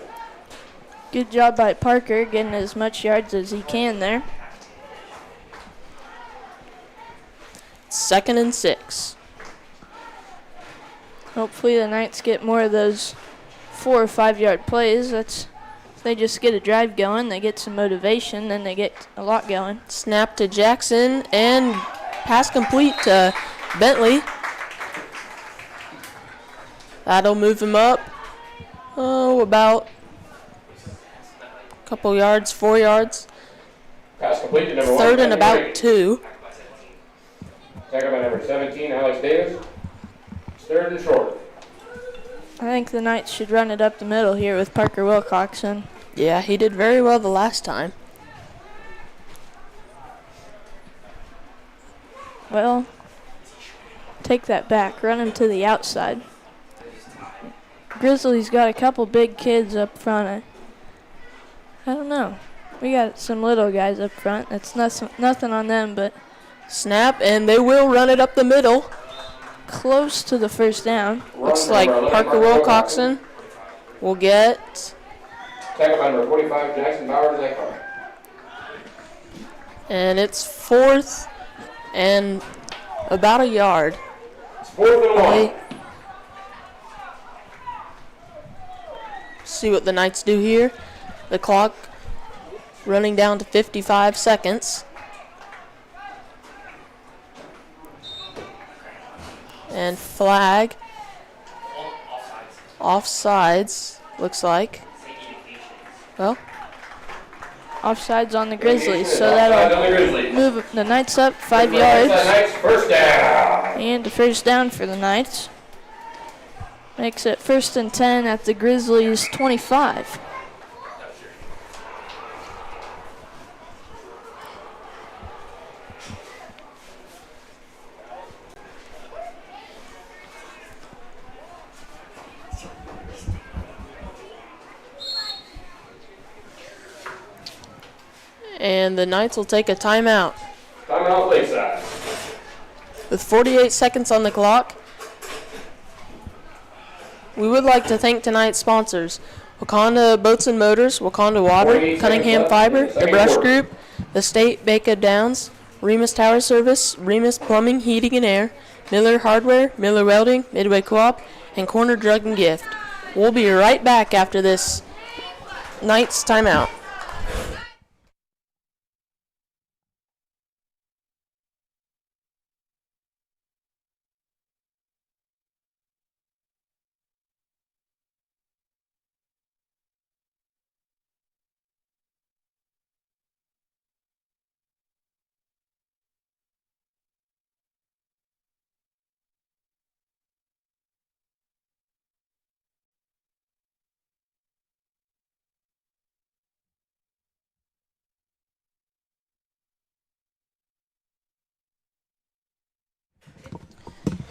Good job by Parker getting as much yards as he can there.
2nd and 6.
Hopefully the Knights get more of those 4 or 5 yard plays. If they just get a drive going, they get some motivation, then they get a lot going.
Snap to Jackson and pass complete to Bentley. That'll move him up. About a couple yards, 4 yards.
Pass complete to number 1.
3rd and about 2.
Second by number 17, Alex Davis. 3rd and short.
I think the Knights should run it up the middle here with Parker Wilcoxon.
Yeah, he did very well the last time.
Well, take that back. Run him to the outside. Grizzlies got a couple big kids up front. I don't know. We got some little guys up front. It's nothing on them, but
Snap, and they will run it up the middle.
close to the first down.
Looks like Parker Wilcoxon will get,
Tackle by number 45, Jackson Bauer to that car.
and it's 4th and about a yard.
It's 4th and 1.
They see what the Knights do here. The clock running down to 55 seconds. And flag. Offsides, looks like. Well,
Offsides on the Grizzlies, so
Offside
that'll
on the Grizzlies.
move the Knights up 5
Right,
yards.
Knights, first down.
And a first down for the Knights. Makes it 1st and 10 at the Grizzlies' 25.
and the Knights will take a timeout.
Timeout Lakeside.
With 48 seconds on the clock, we would like to thank tonight's sponsors: Wakanda Boats and Motors, Wakanda Water,
48
Cunningham
seconds left
Fiber,
in the
The
second
Brush
quarter.
Group, The State Baker Downs, Remus Tower Service, Remus Plumbing, Heating and Air, Miller Hardware, Miller Welding, Midway Co-op, and Corner Drug and Gift. We'll be right back after this Knights timeout.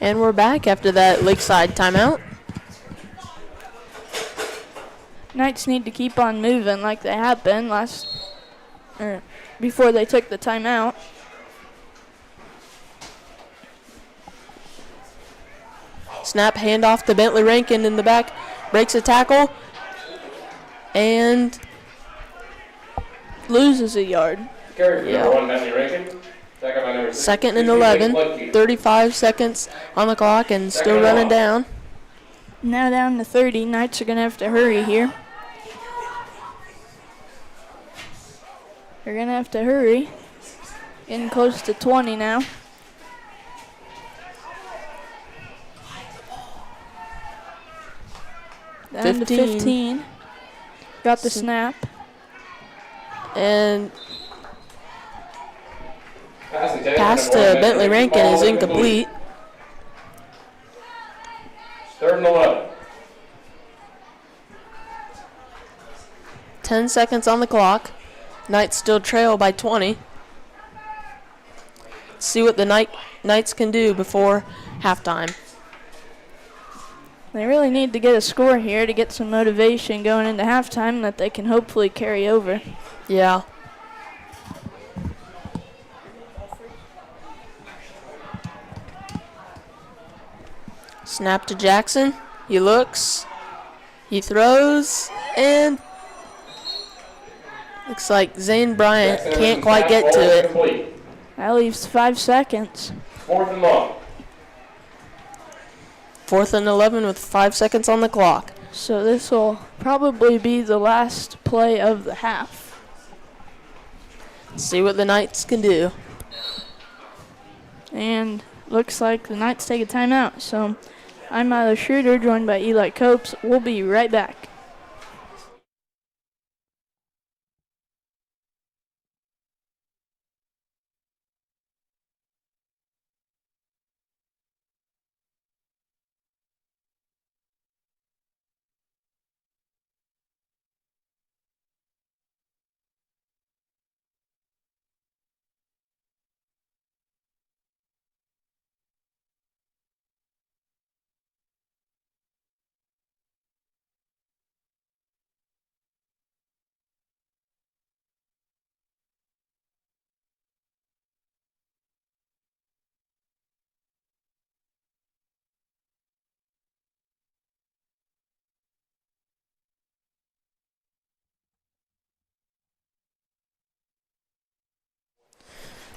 And we're back after that Lakeside timeout.
Knights need to keep on moving like they have been before they took the timeout.
Snap, handoff to Bentley Rankin in the back, breaks a tackle, and
Loses a yard.
Carry for
Yeah.
number 1, Bentley Rankin. Tackle by number 6,
2nd and
60,
11,
Blake Bloodkeeper.
35 seconds on the clock and still
Second
running
off.
down.
Now down to 30. Knights are going to have to hurry here. They're going to have to hurry. Getting close to 20 now. Down to
15.
15. Got the snap.
And
Pass
pass to Bentley Rankin is incomplete.
3rd and 11.
10 seconds on the clock. Knights still trail by 20. See what the Knights can do before halftime.
They really need to get a score here to get some motivation going into halftime that they can hopefully carry over.
Yeah. Snap to Jackson. He looks. He throws. And looks like Zane Bryant
Jackson
can't
with
quite
the
get
pass,
to
ball
it.
incomplete.
That leaves 5 seconds.
4th and long.
4th and 11 with 5 seconds on the clock.
So this will probably be the last play of the half.
See what the Knights can do.
And looks like the Knights take a timeout. So I'm Milo Schroeder, joined by Eli Copes. We'll be right back.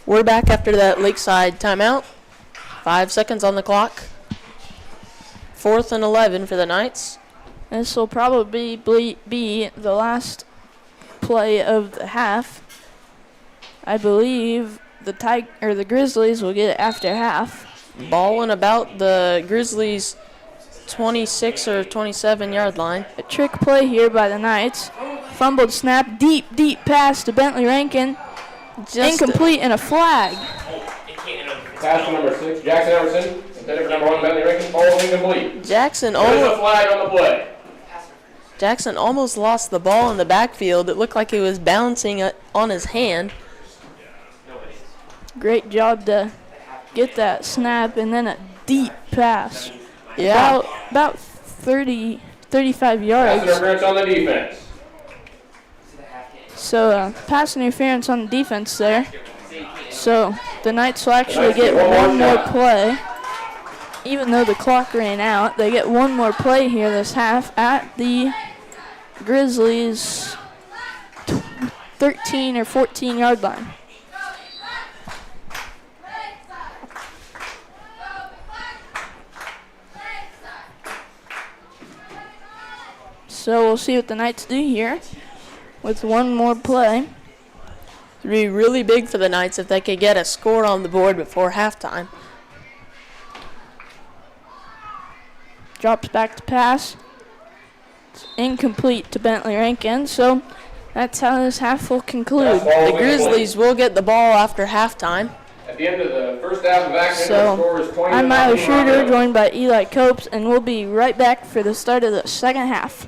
We're back after that Lakeside timeout. 5 seconds on the clock. 4th and 11 for the Knights.
This will probably be the last play of the half. I believe the Grizzlies will get it after half.
Ball in about the Grizzlies' 26 or 27 yard line.
A trick play here by the Knights. Fumbled snap, deep pass to Bentley Rankin.
Just
Incomplete and a flag.
Pass to number 6, Jackson Emerson. Intended for number 1, Bentley Rankin. Falls incomplete.
Jackson
There's a
almost,
flag on the play.
Jackson almost lost the ball in the backfield. It looked like he was balancing it on his hand.
Great job to get that snap and then a deep pass.
Yeah.
About 30, 35
Pass
yards.
interference on the defense.
So pass interference on the defense there. So the Knights will actually get one more play. Even though the clock ran out, they get one more play here this half at the Grizzlies' 13 or 14 yard line. So we'll see what the Knights do here with one more play.
It'd be really big for the Knights if they could get a score on the board before halftime.
Drops back to pass. It's incomplete to Bentley Rankin. So that's how this half will conclude.
The Grizzlies will get the ball after halftime.
At the end of the first half of action, the
So
score is 20
I'm Myler Schroeder, joined by Eli Copes, and we'll be right back for the start of the second half.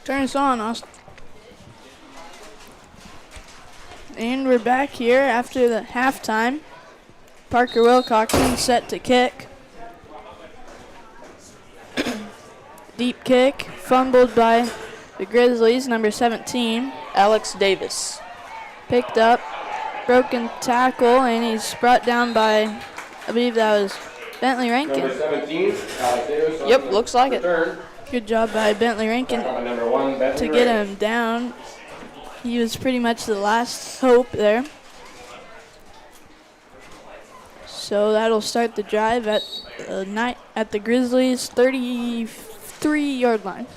Turn us on, Austin. And we're back here after the halftime. Parker Wilcoxon set to kick. Deep kick, fumbled by the Grizzlies, number 17.
Alex Davis.
Picked up, broken tackle, and he's brought down by, I believe that was Bentley
Number
Rankin.
17, Alex Davis. on
Yep,
the
looks like it.
return.
Good job by Bentley Rankin
Back on number 1, Bentley
to get
Ray.
him down. He was pretty much the last hope there. So that'll start the drive at the Grizzlies' 33-yard line.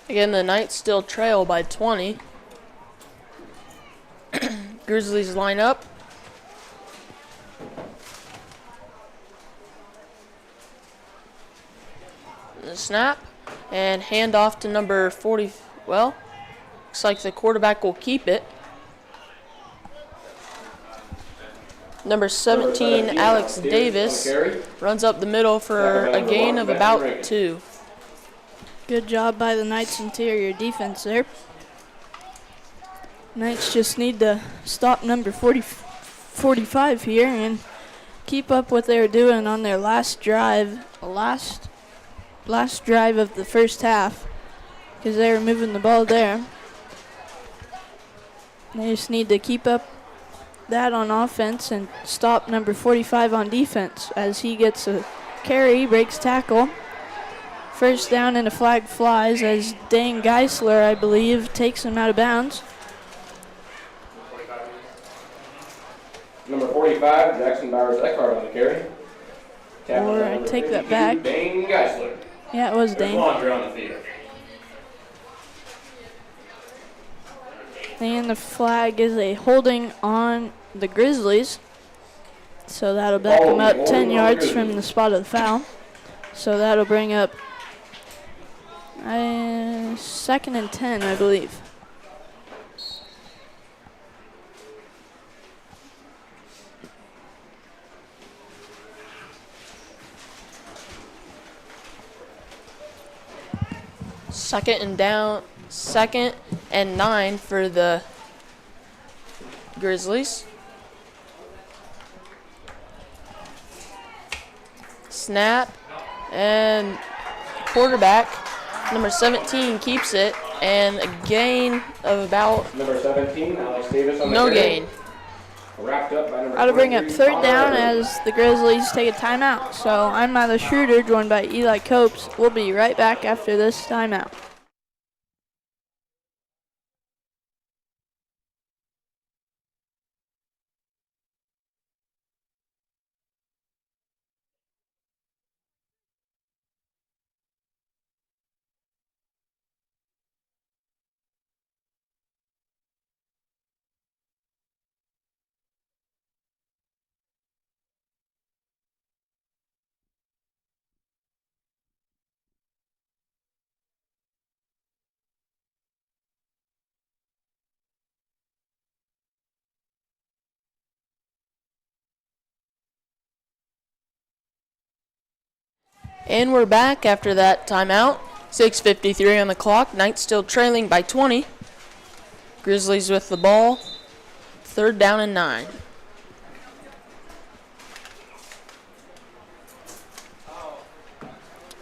Again, the Knights still trail by 20. Grizzlies line up. The snap and hand off to number 40. Well, looks like the quarterback will keep it. Number 17, Alex Davis,
on the carry.
runs up the middle for a gain of about 2.
Good job by the Knights interior defense there. Knights just need to stop number 45 here and keep up what they were doing on their last drive, last drive of the first half, because they were moving the ball there. They just need to keep up that on offense and stop number 45 on defense as he gets a carry, breaks tackle. First down and a flag flies as Dane Geisler, I believe, takes him out of bounds.
Number 45, Jackson Bowers Eckhart on the carry. Tackle
Or I
number
take that
52,
back.
Dane Geisler.
Yeah, it was
There's
Dane.
Laundry on the field.
And the flag is a holding on the Grizzlies. So that'll back them up 10 yards from the spot of the foul. So that'll bring up 2nd and 10, I believe.
Second and 9 for the Grizzlies. Snap and quarterback number 17 keeps it, and a gain of about
Number 17, Alex Davis on the
no
carry.
gain.
Wrapped up by number
That'll bring up
23,
3rd down
Connor.
as the Grizzlies take a timeout. So I'm Milo Schroeder, joined by Eli Copes. We'll be right back after this timeout.
And we're back after that timeout. 6:53 on the clock. Knights still trailing by 20. Grizzlies with the ball. 3rd down and 9.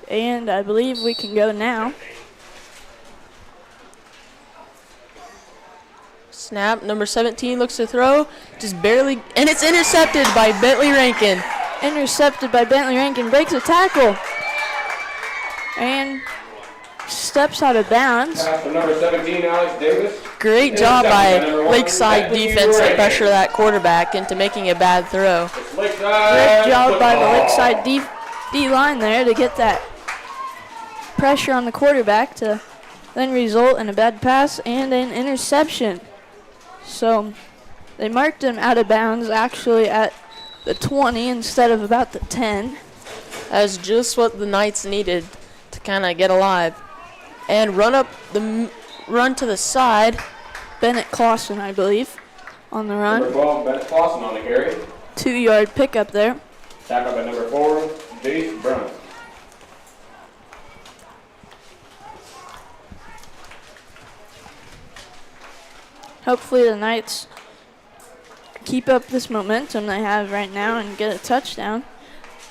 And I believe we can go now.
Snap. Number 17 looks to throw. Just barely. And it's intercepted by Bentley Rankin.
Intercepted by Bentley Rankin, breaks a tackle, and steps out of bounds.
Pass to number 17, Alex Davis.
Great job by Lakeside defense to pressure that quarterback into making a bad throw.
It's Lakeside
Great job by the
football.
Lakeside D-line there to get that pressure on the quarterback to then result in a bad pass and an interception. So they marked him out of bounds actually at the 20 instead of about the 10.
That's just what the Knights needed to kind of get alive. And run to the side.
Bennett Clausen, I believe, on the
Number
run.
12, Bennett Clausen on the carry.
2-yard pickup there.
Tackled by number 4, Jace Brown.
Hopefully the Knights keep up this momentum they have right now and get a touchdown.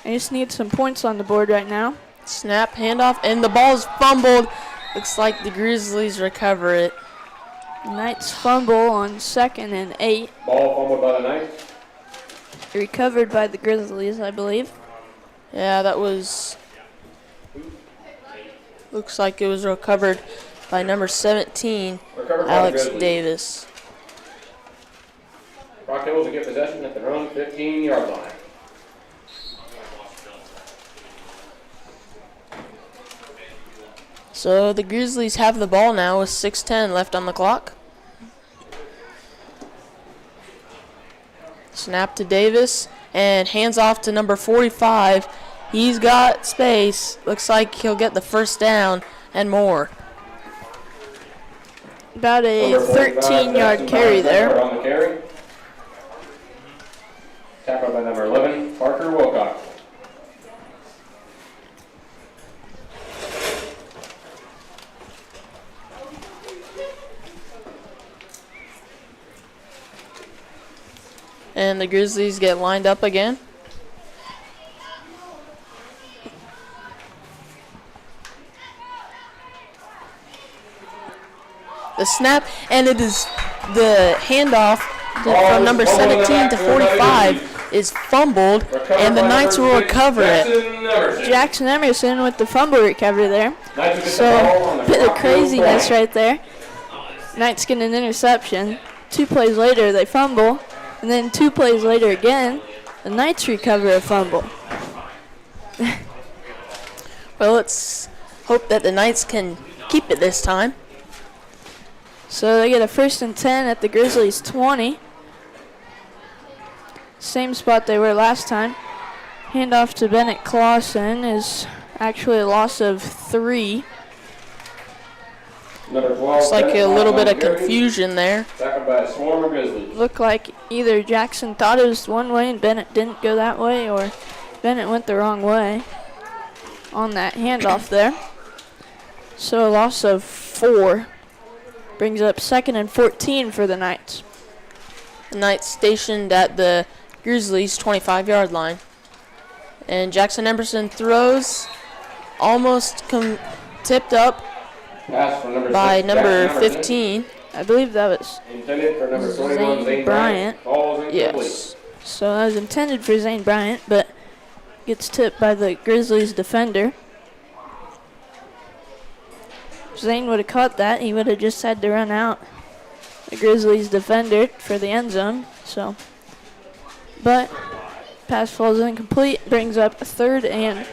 They just need some points on the board right now.
Snap, handoff, and the ball's fumbled. Looks like the Grizzlies recover it.
Knights fumble on 2nd and 8.
Ball fumbled by the Knights.
Recovered by the Grizzlies, I believe.
Yeah, that was. Looks like it was recovered by number 17,
Recovered by the
Alex
Grizzlies.
Davis.
Rock Hills will get possession at their own 15-yard line.
So the Grizzlies have the ball now with 6:10 left on the clock. Snap to Davis and hands off to number 45. He's got space. Looks like he'll get the first down and more.
About a
Number 45,
13-yard
Jackson
carry
Brown,
there.
on the carry. Tackled by number 11, Parker Wilcox.
And the Grizzlies get lined up again. The snap, and it is the handoff from number 17 to 45 is fumbled, and the Knights will recover it.
Jackson Emerson with the fumble recovery there. So, a bit of craziness right there. Knights get an interception. 2 plays later, they fumble. And then 2 plays later again, the Knights recover a fumble.
Well, let's hope that the Knights can keep it this time.
So they get a 1st and 10 at the Grizzlies 20. Same spot they were last time. Handoff to Bennett Clausen is actually a loss of 3.
Number 12,
Looks like a little bit of
on the carry.
confusion there.
Tackled by a swarm of Grizzlies.
Looked like either Jackson thought it was one way and Bennett didn't go that way, or Bennett went the wrong way on that handoff there. So a loss of 4 brings up 2nd and 14 for the Knights.
The Knights stationed at the Grizzlies' 25-yard line. And Jackson Emerson throws, almost tipped up
Pass from number
by
6,
number
Jackson Emerson.
15.
I believe that was,
Intended for number 21,
Zane
Zane
Bryant.
Bryant. Falls incomplete.
Yes.
so that was intended for Zane Bryant, but gets tipped by the Grizzlies defender. If Zane would have caught that, he would have just had to run out the Grizzlies defender for the end zone. So, but pass falls incomplete, brings up 3rd and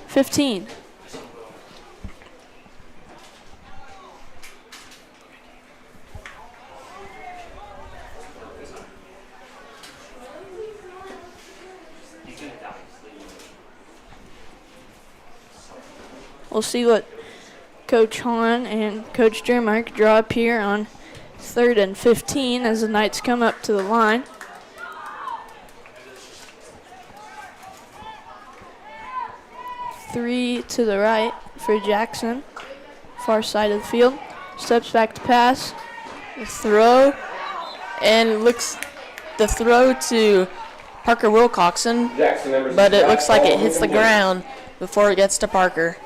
15. We'll see what Coach Hahn and Coach Jermark draw up here on 3rd and 15 as the Knights come up to the line. Three to the right for Jackson, far side of the field. Steps back to pass.
The throw, and looks the throw to Parker Wilcoxon,
Jackson Emerson.
but it looks like it hits the
incomplete.
ground before it gets to Parker.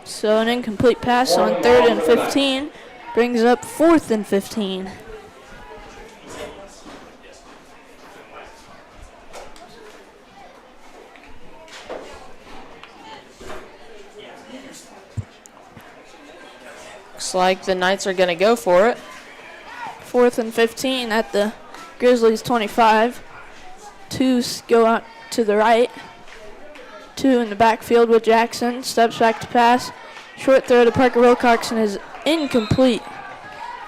So an incomplete pass on 3rd and 15 brings up 4th and 15.
Looks like the Knights are going to go for it.
4th and 15 at the Grizzlies 25. 2 go out to the right. 2 in the backfield with Jackson. Steps back to pass. Short throw to Parker Wilcoxon is incomplete.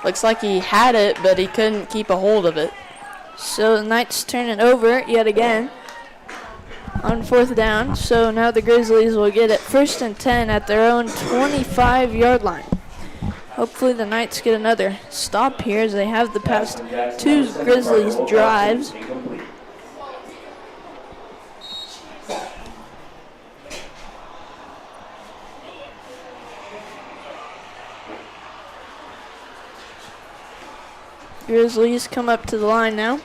Looks like he had it, but he couldn't keep a hold of it.
So the Knights turn it over yet again on 4th down. So now the Grizzlies will get it 1st and 10 at their own 25-yard line. Hopefully the Knights get another stop here as they have the past 2 Grizzlies drives. Grizzlies come up to the line now.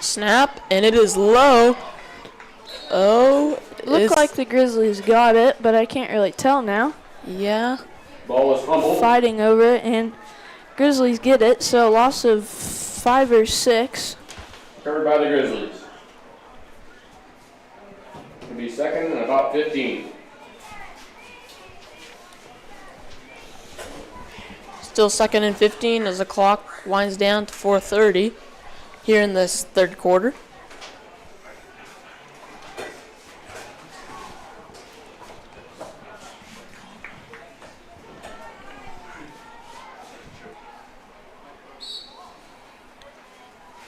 Snap, and it is low. Oh,
Looked like the Grizzlies got it, but I can't really tell now.
yeah.
Ball was fumbled.
Fighting over it, and Grizzlies get it, so a loss of 5 or 6.
Covered by the Grizzlies. It'll be second and about 15.
Still second and 15 as the clock winds down to 4:30 here in this third quarter.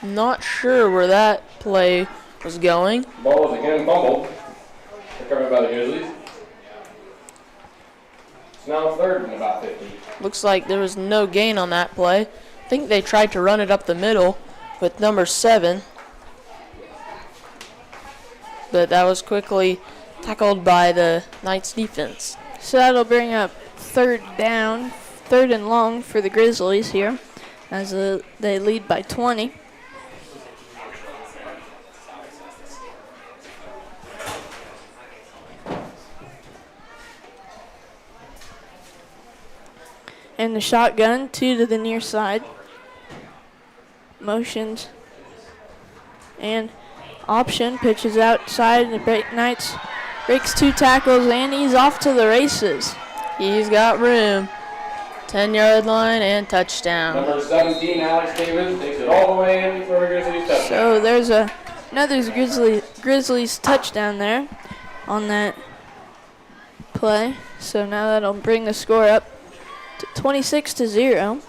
Not sure where that play was going.
Ball was again fumbled. Recovered by the Grizzlies. It's now third and about 15.
Looks like there was no gain on that play. I think they tried to run it up the middle with number 7. But that was quickly tackled by the Knights defense.
So that'll bring up third down, 3rd and long for the Grizzlies here, as they lead by 20. And the shotgun, 2 to the near side. Motions. And option, pitches outside, and the Knights breaks 2 tackles, and he's off to the races.
He's got room. 10-yard line and touchdown.
Number 17, Alex Davis, takes it all the way in for a Grizzlies touchdown.
So there's another Grizzlies touchdown there on that play. So now that'll bring the score up to 26-0.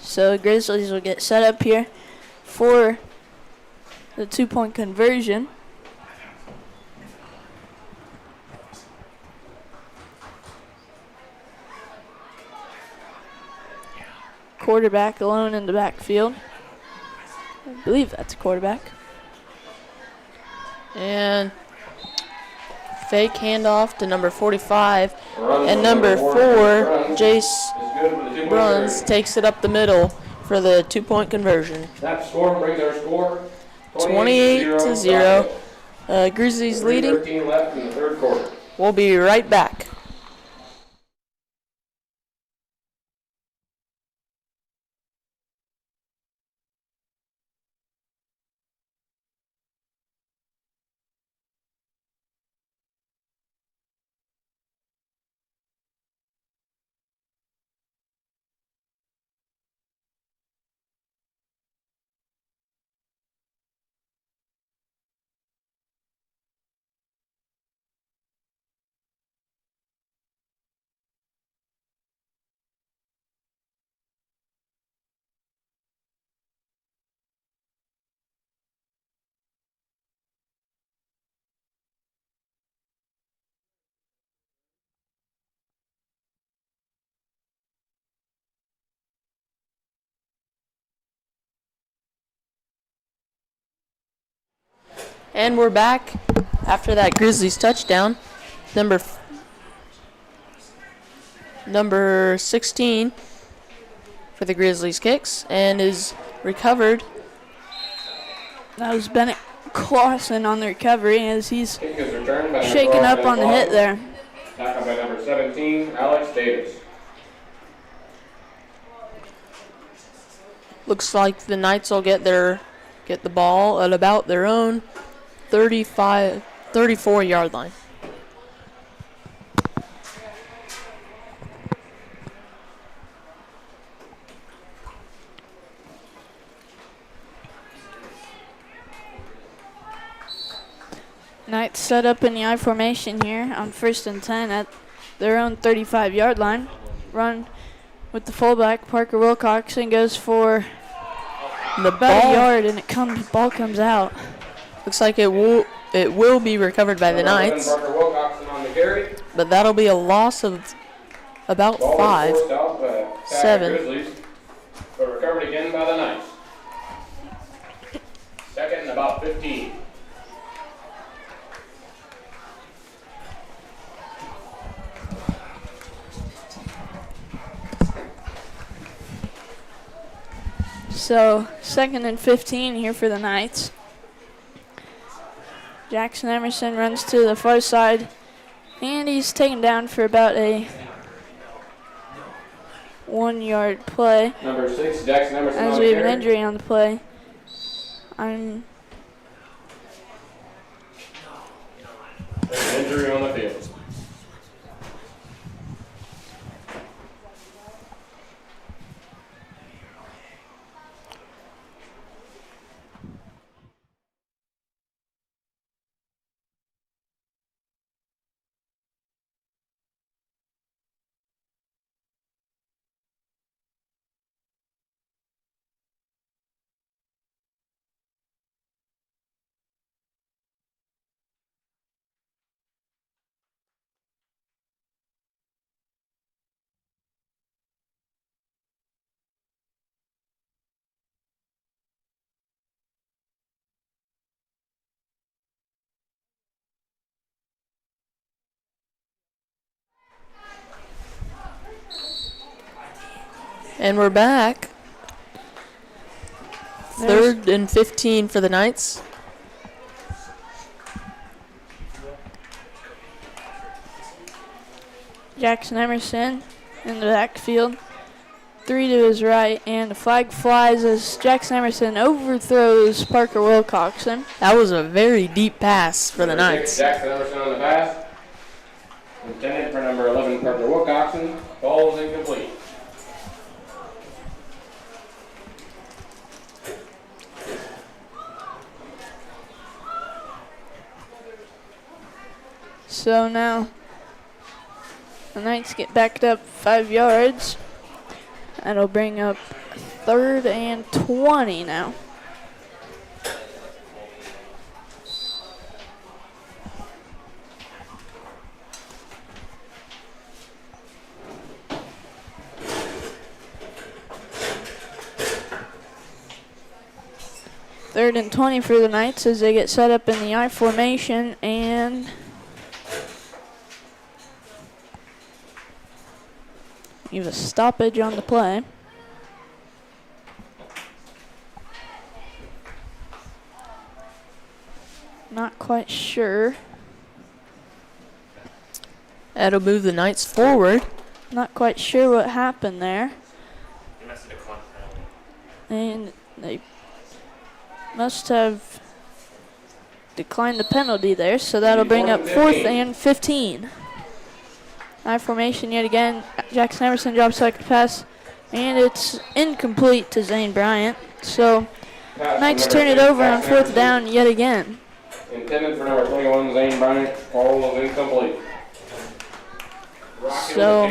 So Grizzlies will get set up here for the 2-point conversion. Quarterback alone in the backfield. I believe that's a quarterback.
And fake handoff to number 45.
Runs
And
from
number 4, Jace
is good for the 2-point
Bruns,
conversion.
takes it up the middle for the 2-point conversion.
That score brings our score
28-0. Grizzlies leading.
13 left in the third quarter.
We'll be right back. And we're back after that Grizzlies touchdown. Number 16 for the Grizzlies kicks and is recovered.
That was Bennett Clausen on the recovery as he's
Kick is returned by number
shaking
12,
up on the
Ben
hit there.
Tackled by number 17, Alex Davis.
Looks like the Knights will get the ball at about their own 34-yard line.
Knights set up in the I formation here on 1st and 10 at their own 35-yard line. Run with the fullback, Parker Wilcoxon, goes for
The
about
ball
a yard, and ball comes out.
looks like it will be recovered by the
Number 11,
Knights,
Parker Wilcoxon on the carry.
but that'll be a loss of about
Ball was
5.
forced out by
7.
Grizzlies, but recovered again by the Knights. about 15.
So 2nd and 15 here for the Knights. Jackson Emerson runs to the far side, and he's taken down for about a 1-yard play.
Number 6, Jackson Emerson.
As
on
we
the
have an
carry.
injury on the play. I'm
There's an injury on the field.
And we're back. 3rd and 15 for the Knights.
Jackson Emerson in the backfield. 3 to his right, and the flag flies as Jackson Emerson overthrows Parker Wilcoxon.
That was a very deep pass for the
Number 6,
Knights.
Jackson Emerson on the pass. Intended for number 11, Parker Wilcoxon. Ball is incomplete.
So now the Knights get backed up 5 yards. That'll bring up 3rd and 20 now. Third and 20 for the Knights as they get set up in the I formation, and we have a stoppage on the play. Not quite sure.
That'll move the Knights forward.
Not quite sure what happened there. And they must have declined the penalty there, so that'll bring up 4th and 15. I formation yet again. Jackson Emerson drops back to pass, and it's incomplete to Zane Bryant. So
Pass
Knights
from
turn
number
it
6,
over on
Jackson
4th
Emerson.
down yet again.
Intended for number 21, Zane Bryant. Ball is incomplete.
So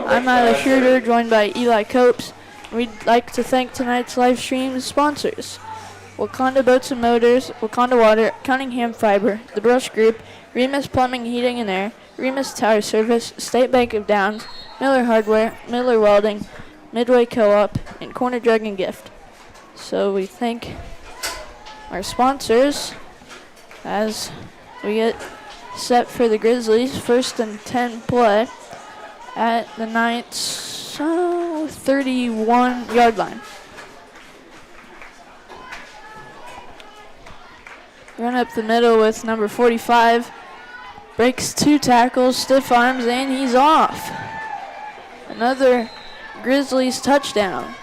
I'm Isla Schroeder, joined by Eli Copes. We'd like to thank tonight's live stream sponsors: Wakanda Boats and Motors, Wakanda Water, Cunningham Fiber, The Brush Group, Remus Plumbing, Heating and Air, Remus Tower Service, State Bank of Downs, Miller Hardware, Miller Welding, Midway Co-op, and Corner Drug and Gift. So we thank our sponsors as we get set for the Grizzlies' 1st and 10 play at the Knights' 31-yard line. Run up the middle with number 45. Breaks 2 tackles, stiff arms, and he's off. Another Grizzlies touchdown.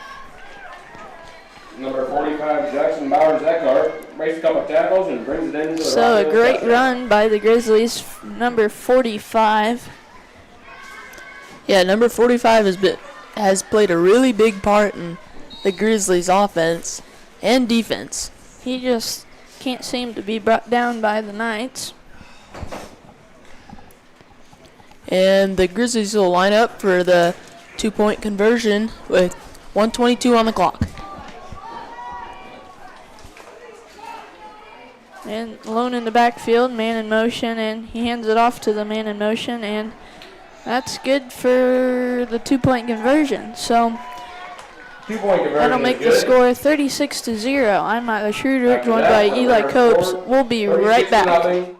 Number 45, Jackson Bowers Eckhart, breaks a couple of tackles and brings it into the
So a
Rock
great
touchdown.
run by the Grizzlies, number 45.
Yeah, number 45 has played a really big part in the Grizzlies' offense and defense.
He just can't seem to be brought down by the Knights.
And the Grizzlies will line up for the 2-point conversion with 1:22 on the clock.
And alone in the backfield, man in motion, and he hands it off to the man in motion, and that's good for the 2-point conversion. So
2-point conversion
That'll
is
make the
good.
score 36-0. I'm Myla Schroeder,
After
joined
that,
by
the
Eli
winner
Copes.
scored
We'll be right
36
back.
to nothing.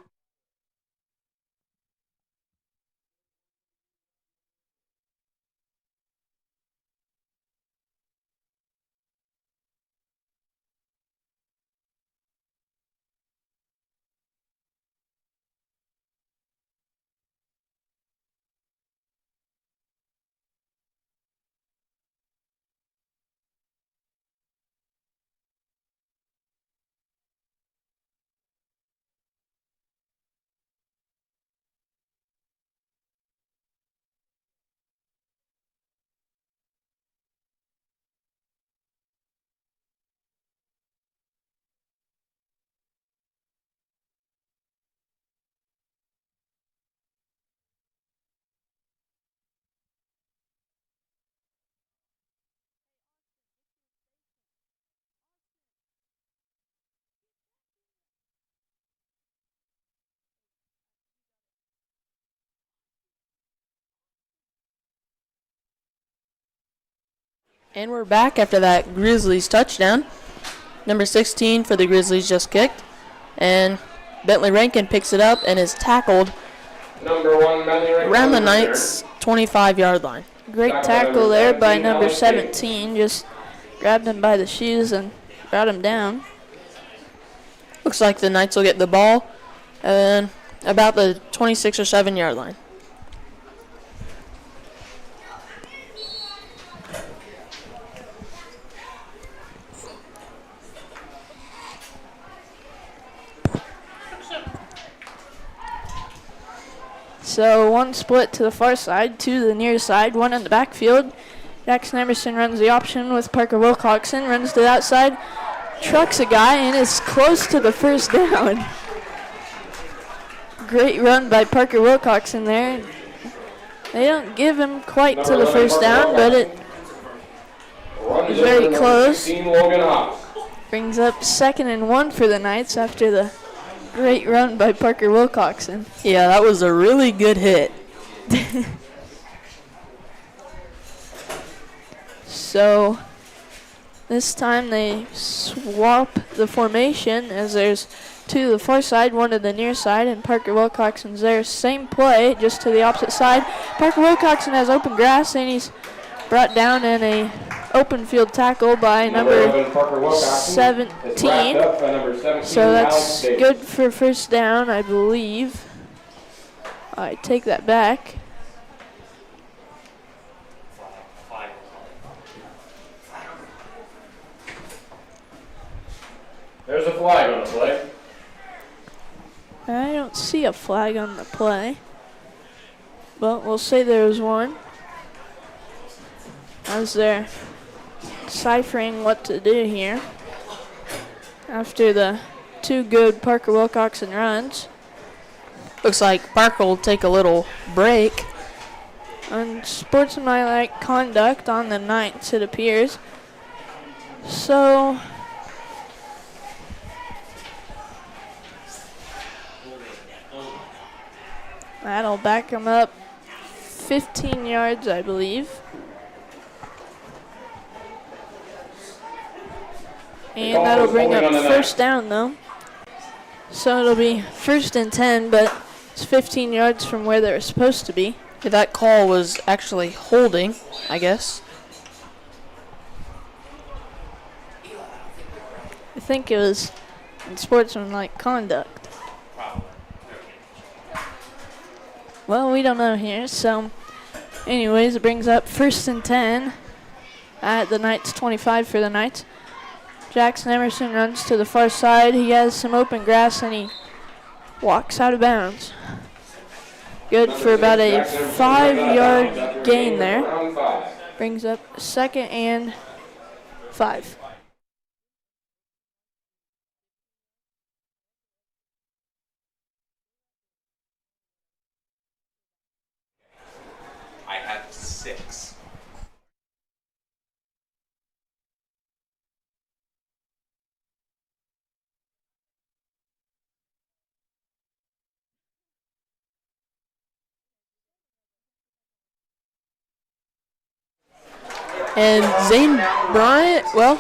And we're back after that Grizzlies touchdown. Number 16 for the Grizzlies just kicked. And Bentley Rankin picks it up and is tackled
Number 1, Bentley Rankin.
around the Knights' 25-yard line.
Great tackle there by number 17. Just grabbed him by the shoes and brought him down.
Looks like the Knights will get the ball and about the 26 or 7-yard line.
So one split to the far side, two to the near side, one in the backfield. Jackson Emerson runs the option with Parker Wilcoxon, runs to the outside, trucks a guy, and is close to the first down. Great run by Parker Wilcoxon there. They don't give him quite to the first down, but it is very close.
16, Logan Haas.
Brings up 2nd and 1 for the Knights after the great run by Parker Wilcoxon.
Yeah, that was a really good hit.
So this time they swap the formation as there's two to the far side, one to the near side, and Parker Wilcoxon's there. Same play, just to the opposite side. Parker Wilcoxon has open grass, and he's brought down in a open field tackle by number
11, Parker Wilcoxon. It's wrapped
17.
up by number 17,
So that's
Alex Davis.
good for first down, I believe. I take that back.
There's a flag on the play.
I don't see a flag on the play, but we'll say there was one. As they're deciphering what to do here after the two good Parker Wilcoxon runs.
Looks like Parker will take a little break.
Unsportsmanlike conduct on the Knights, it appears. So that'll back him up 15 yards, I believe. And that'll bring up first down, though. So it'll be 1st and 10, but it's 15 yards from where they're supposed to be.
That call was actually holding, I guess.
I think it was unsportsmanlike conduct. Well, we don't know here, so anyways, it brings up 1st and 10 at the Knights 25 for the Knights. Jackson Emerson runs to the far side. He has some open grass and he walks out of bounds. Good for about a 5-yard gain there.
Round 5.
Brings up 2nd and 5.
I have 6.
And Zane Bryant, well,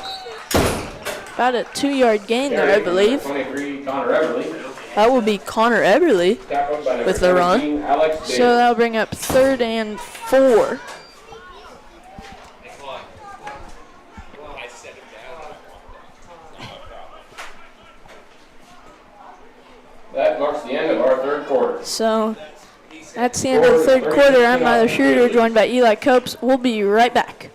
About a 2-yard gain there, I believe.
23, Connor Everly.
that will be Connor Eberly.
Tackled by number
With the run.
17, Alex Davis.
So that'll bring up 3rd and 4.
That marks the end of our third quarter.
So that's the end of the 3rd quarter. I'm Myler Schroeder, joined by Eli Copes. We'll be right back.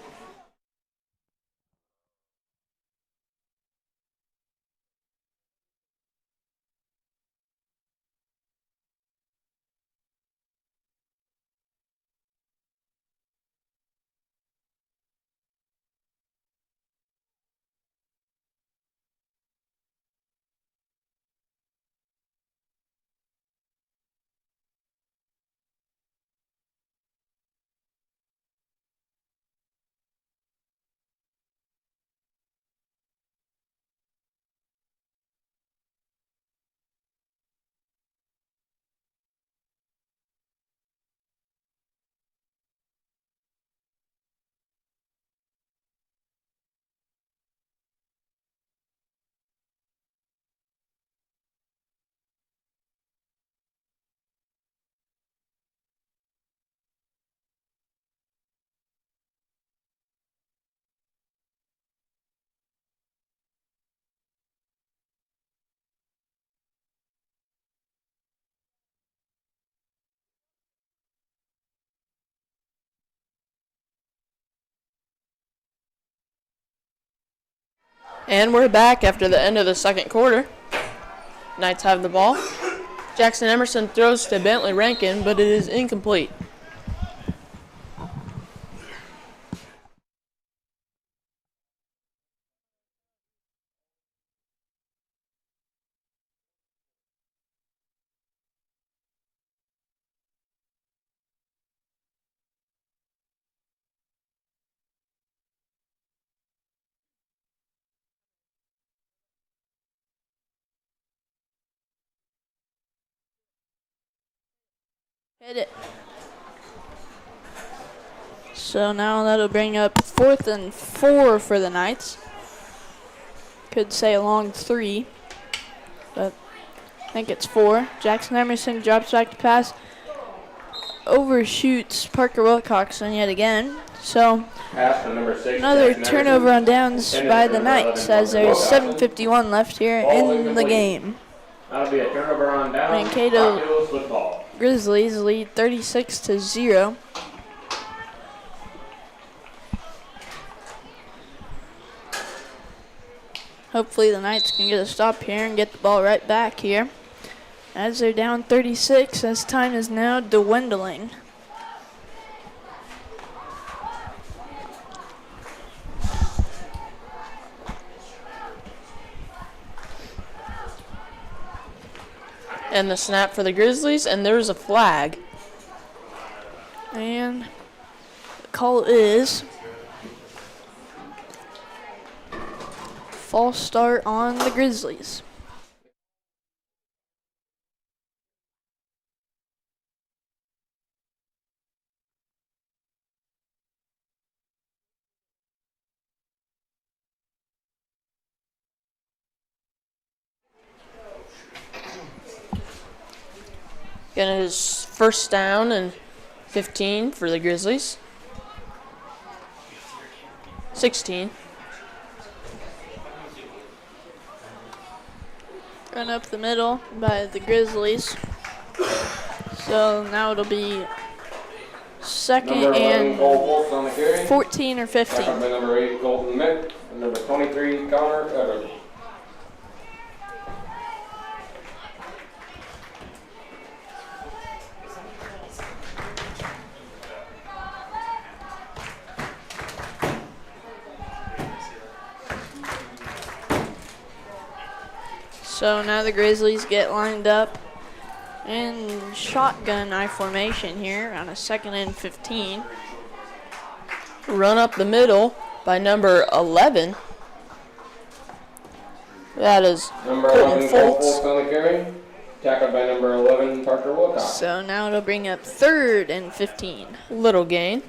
And we're back after the end of the 2nd quarter. Knights have the ball. Jackson Emerson throws to Bentley Rankin, but it is incomplete.
Hit it. So now that'll bring up 4th and 4 for the Knights. Could say a long 3, but I think it's 4. Jackson Emerson drops back to pass. Overshoots Parker Wilcoxon yet again. So
Pass to number 6.
another
Jackson
turnover
Emerson.
on downs by the Knights as there's 7:51 left here in the game.
That'll be a turnover on down.
Mankato
Rock Hills football.
Grizzlies lead 36-0. Hopefully the Knights can get a stop here and get the ball right back here. As they're down 36, as time is now dwindling.
And the snap for the Grizzlies, and there's a flag.
And the call is false start on the Grizzlies.
Again, it is 1st down and 15 for the Grizzlies. 16.
Run up the middle by the Grizzlies. So now it'll be 2nd
Number 11,
and
Cole Fultz on the carry.
14 or
Tackled
15.
by number 8, Colton Mick. And number 23, Connor Everly.
So now the Grizzlies get lined up in shotgun I formation here on a 2nd and 15.
Run up the middle by number 11. That is
Number
Colton
11, Cole
Fultz.
Fultz on the carry. Tackled by number 11, Parker Wilcox.
So now it'll bring up 3rd and 15.
Little gain.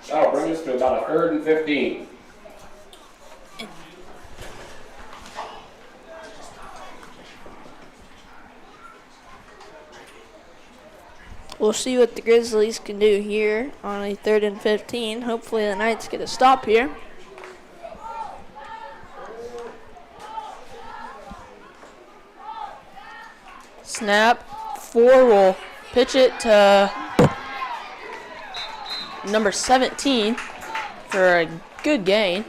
That'll bring us to about a 3rd and 15.
We'll see what the Grizzlies can do here on a 3rd and 15. Hopefully the Knights get a stop here.
Snap. 4 will pitch it to number 17 for a good gain.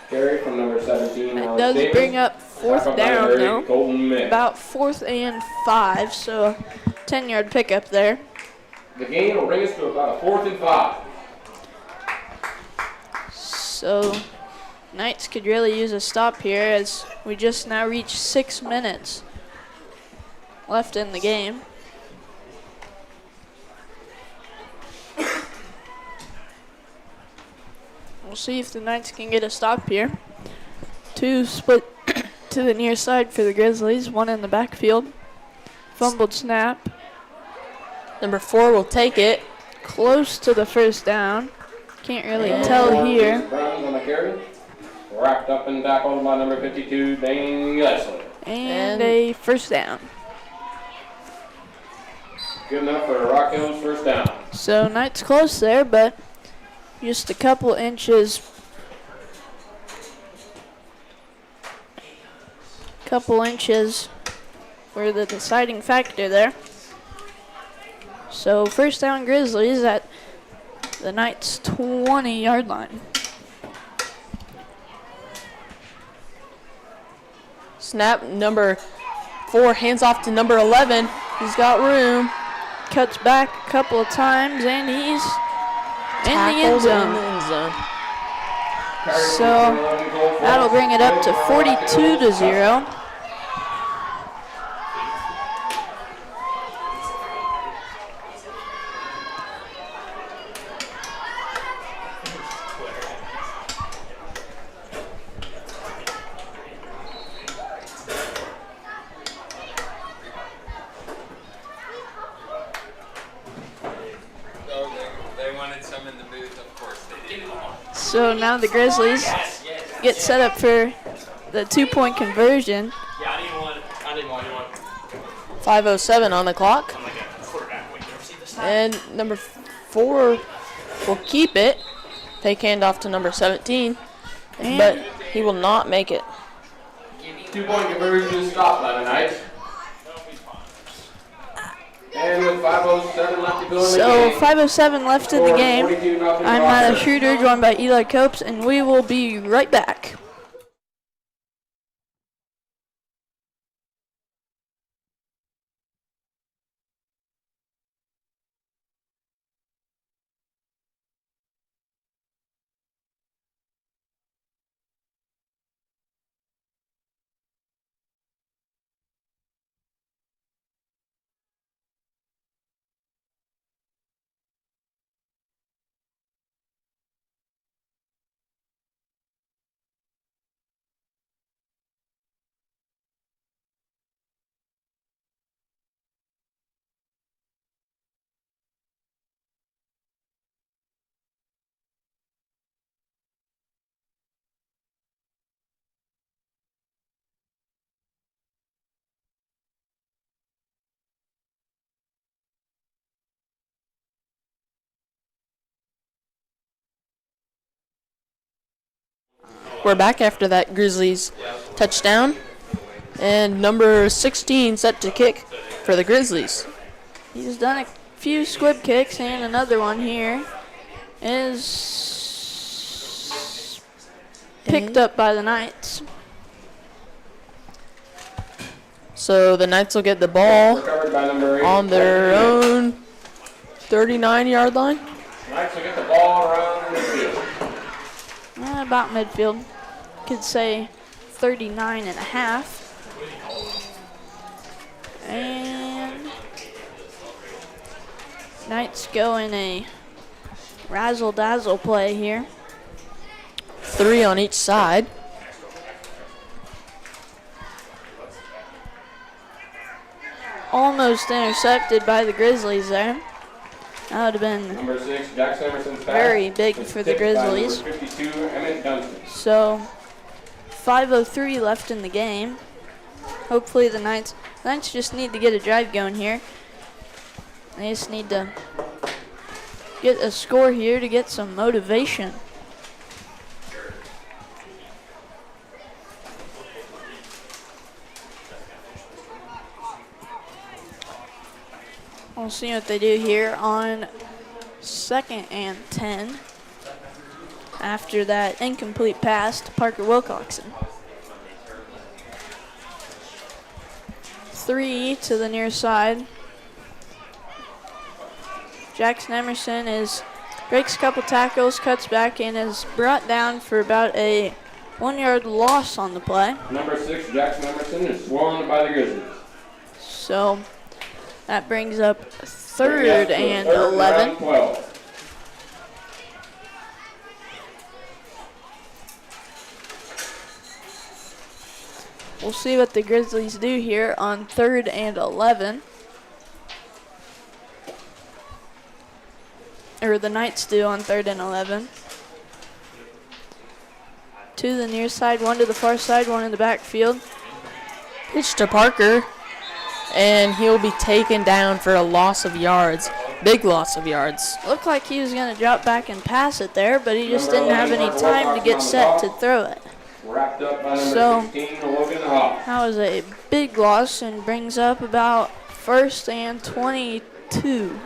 Carry from number 17.
It
Alex
does
Davis.
bring up 4th
Backup
down
by
though.
Golden Mick.
About 4th and 5, so a 10-yard pickup there.
The gain will bring us to about a 4th and 5.
So Knights could really use a stop here as we just now reached 6 minutes left in the game. We'll see if the Knights can get a stop here. 2 split to the near side for the Grizzlies, 1 in the backfield. Fumbled snap.
Number 4 will take it.
Close to the 1st down. Can't really
And
tell here.
Browns on the carry. Wrapped up and tackled by number 52, Dane Gessler.
And a 1st down.
Good enough for Rock Hills 1st down.
So Knights close there, but just a couple inches. Were the deciding factor there. So 1st down Grizzlies at the Knights' 20-yard line.
Snap. Number 4 hands off to number 11. He's got room.
Cuts back a couple of times, and he's in the end
Tackled in
zone.
the end zone.
Carry from
So
number 11, Cole
that'll
Fox.
bring it up to 42-0.
They wanted some in the booth, of course they did.
So now the Grizzlies get set up for the 2-point conversion.
5:07 on the clock. And number 4 will keep it. Take handoff to number 17. But he will not make it.
2-point conversion stopped by the Knights. And with 5:07 left to go in the
So
game.
5:07 left in the game.
42-0
I'm
Rock
Matt
Hills.
Schroeder, joined by Eli Copes, and we will be right back.
We're back after that Grizzlies touchdown. And number 16 set to kick for the Grizzlies.
He's done a few squib kicks, and another one here is picked up by the Knights.
So the Knights will get the ball
Recovered by number 8.
on their own 39-yard line.
Knights will get the ball around the field.
About midfield. Could say 39 and a half. And Knights go in a razzle-dazzle play here.
3 on each side.
Almost intercepted by the Grizzlies there. That would have been
Number 6, Jackson Emerson's pass.
very big
was
for the
tipped by
Grizzlies.
Number 52, Emmett Dunstan.
So 5:03 left in the game. Hopefully the Knights just need to get a drive going here. They just need to get a score here to get some motivation. We'll see what they do here on 2nd and 10 after that incomplete pass to Parker Wilcoxon. 3 to the near side. Jackson Emerson breaks a couple tackles, cuts back, and is brought down for about a 1-yard loss on the play.
Number 6, Jackson Emerson is swarmed by the Grizzlies.
So that brings up 3rd and 11.
12.
We'll see what the Grizzlies do here on 3rd and 11. Or the Knights do on 3rd and 11. 2 to the near side, 1 to the far side, 1 in the backfield.
Pitch to Parker, and he'll be taken down for a loss of yards. Big loss of yards.
Looked like he was going to drop back and pass it there, but he just didn't have any time to get set to throw it.
Wrapped up by number
So
16, Logan Hawk.
that was a big loss and brings up about 1st and 22.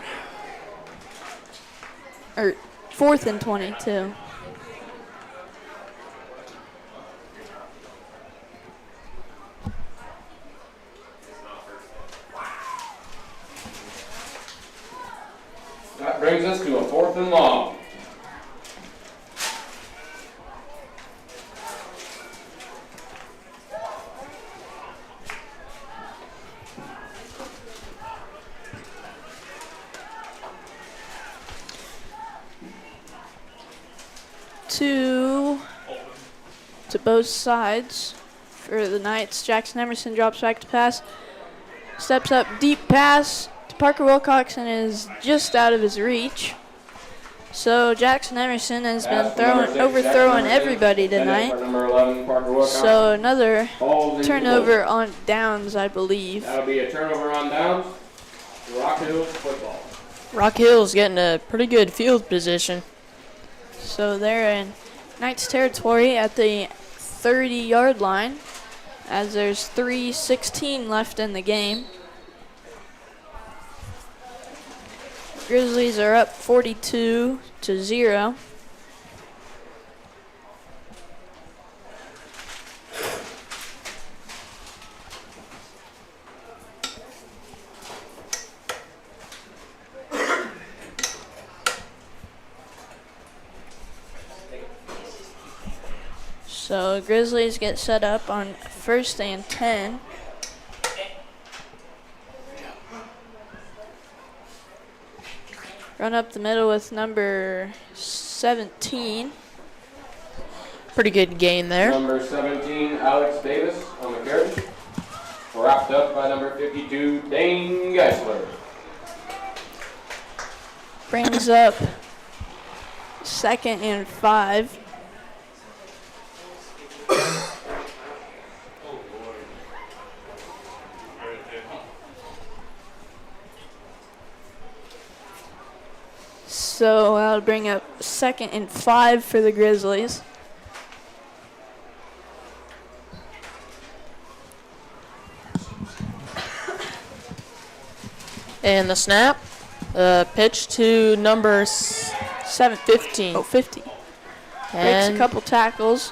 Or 4th and 22.
That brings us to a 4th and long.
To both sides for the Knights. Jackson Emerson drops back to pass. Steps up, deep pass to Parker Wilcoxon is just out of his reach. So Jackson Emerson has been overthrowing everybody tonight.
Number 11, Parker Wilcox.
So another
Falls into
turnover on downs, I believe.
That'll be a turnover on downs. Rock Hills football.
Rock Hill's getting a pretty good field position.
So they're in Knights territory at the 30-yard line as there's 3:16 left in the game. Grizzlies are up 42-0. So Grizzlies get set up on 1st and 10. Run up the middle with number 17.
Pretty good gain there.
Number 17, Alex Davis on the carry. Wrapped up by number 52, Dane Geisler.
Brings up 2nd and 5. So that'll bring up 2nd and 5 for the Grizzlies.
And the snap, pitch to number 15.
50. Breaks a
And
couple tackles.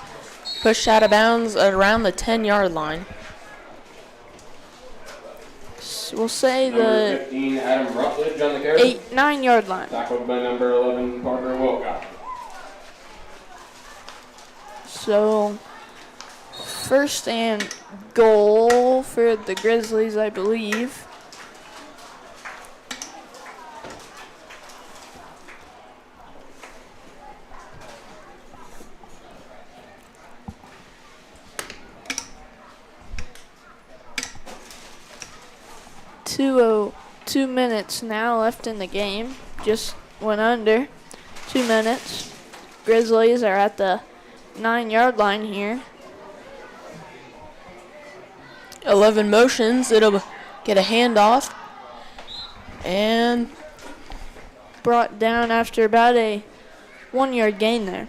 pushed out of bounds around the 10-yard line.
So we'll say
Number
the
15, Adam Rutledge on the carry.
9-yard line.
Tackled by number 11, Parker Wilcox.
So 1st and goal for the Grizzlies, I believe. Two minutes now left in the game. just went under 2 minutes. Grizzlies are at the 9-yard line here.
11 motions. It'll get a handoff. And
Brought down after about a 1-yard gain there.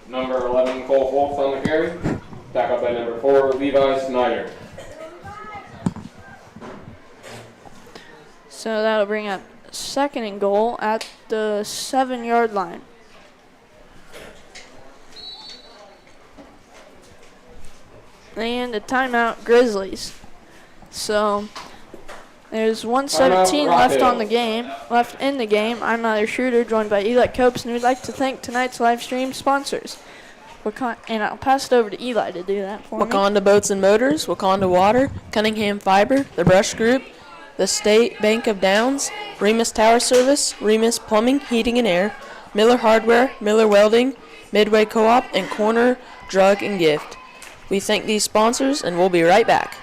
Number 11, Cole Foltz on the carry. Tackled by number 4, Levi Snyder.
So that'll bring up 2nd and goal at the 7-yard line. And a timeout, Grizzlies. So there's 1:17 left on the game, left in the game. I'm Tyler Schroeder, joined by Eli Copes, and we'd like to thank tonight's live stream sponsors. And I'll pass it over to Eli to do that for me.
Wakanda Boats and Motors, Wakanda Water, Cunningham Fiber, The Brush Group, the State Bank of Downs, Remus Tower Service, Remus Plumbing, Heating and Air, Miller Hardware, Miller Welding, Midway Co-op, and Corner Drug and Gift. We thank these sponsors, and we'll be right back.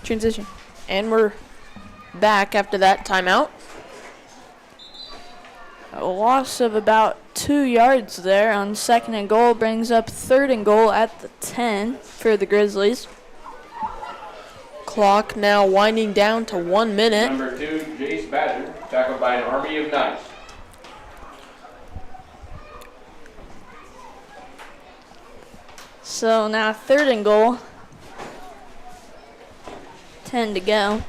Transition.
And we're back after that timeout.
A loss of about 2 yards there on 2nd and goal brings up 3rd and goal at the 10 for the Grizzlies.
Clock now winding down to 1 minute.
Number 2, Jace Badger. Tackled by an Army of Knights.
So now 3rd and goal. 10 to go.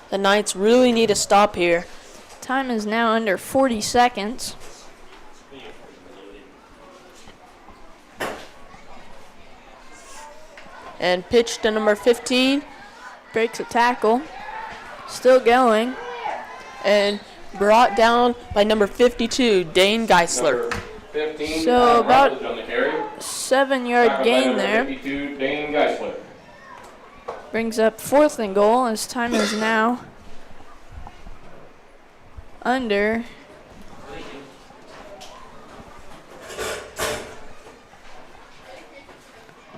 The Knights really need a stop here.
Time is now under 40 seconds.
And pitch to number 15.
Breaks a tackle. Still going.
And brought down by number 52, Dane Geisler.
Number 15,
So
Adam
about
Rutledge on the carry.
7-yard
Tackled by
gain
number
there.
52, Dane Geisler.
Brings up 4th and goal as time is now under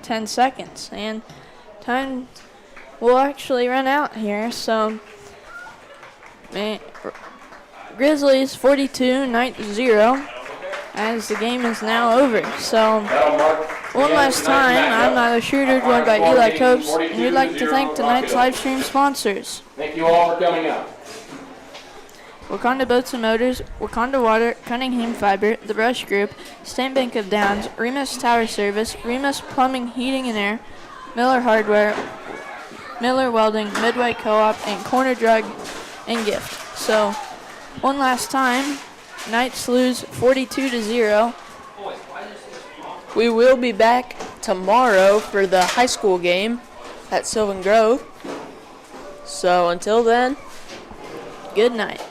10 seconds. And time will actually run out here. So Grizzlies 42, Knights 0 as the game is now over. So
That'll mark
one last time, I'm Tyler Schroeder, joined by Eli Copes, and we'd like to thank tonight's live stream sponsors:
Thank you all for coming out.
Wakanda Boats and Motors, Wakanda Water, Cunningham Fiber, The Brush Group, State Bank of Downs, Remus Tower Service, Remus Plumbing, Heating and Air, Miller Hardware, Miller Welding, Midway Co-op, and Corner Drug and Gift. So, one last time, Knights lose 42-0.
We will be back tomorrow for the high school game at Sylvan Grove. So until then,
Good night.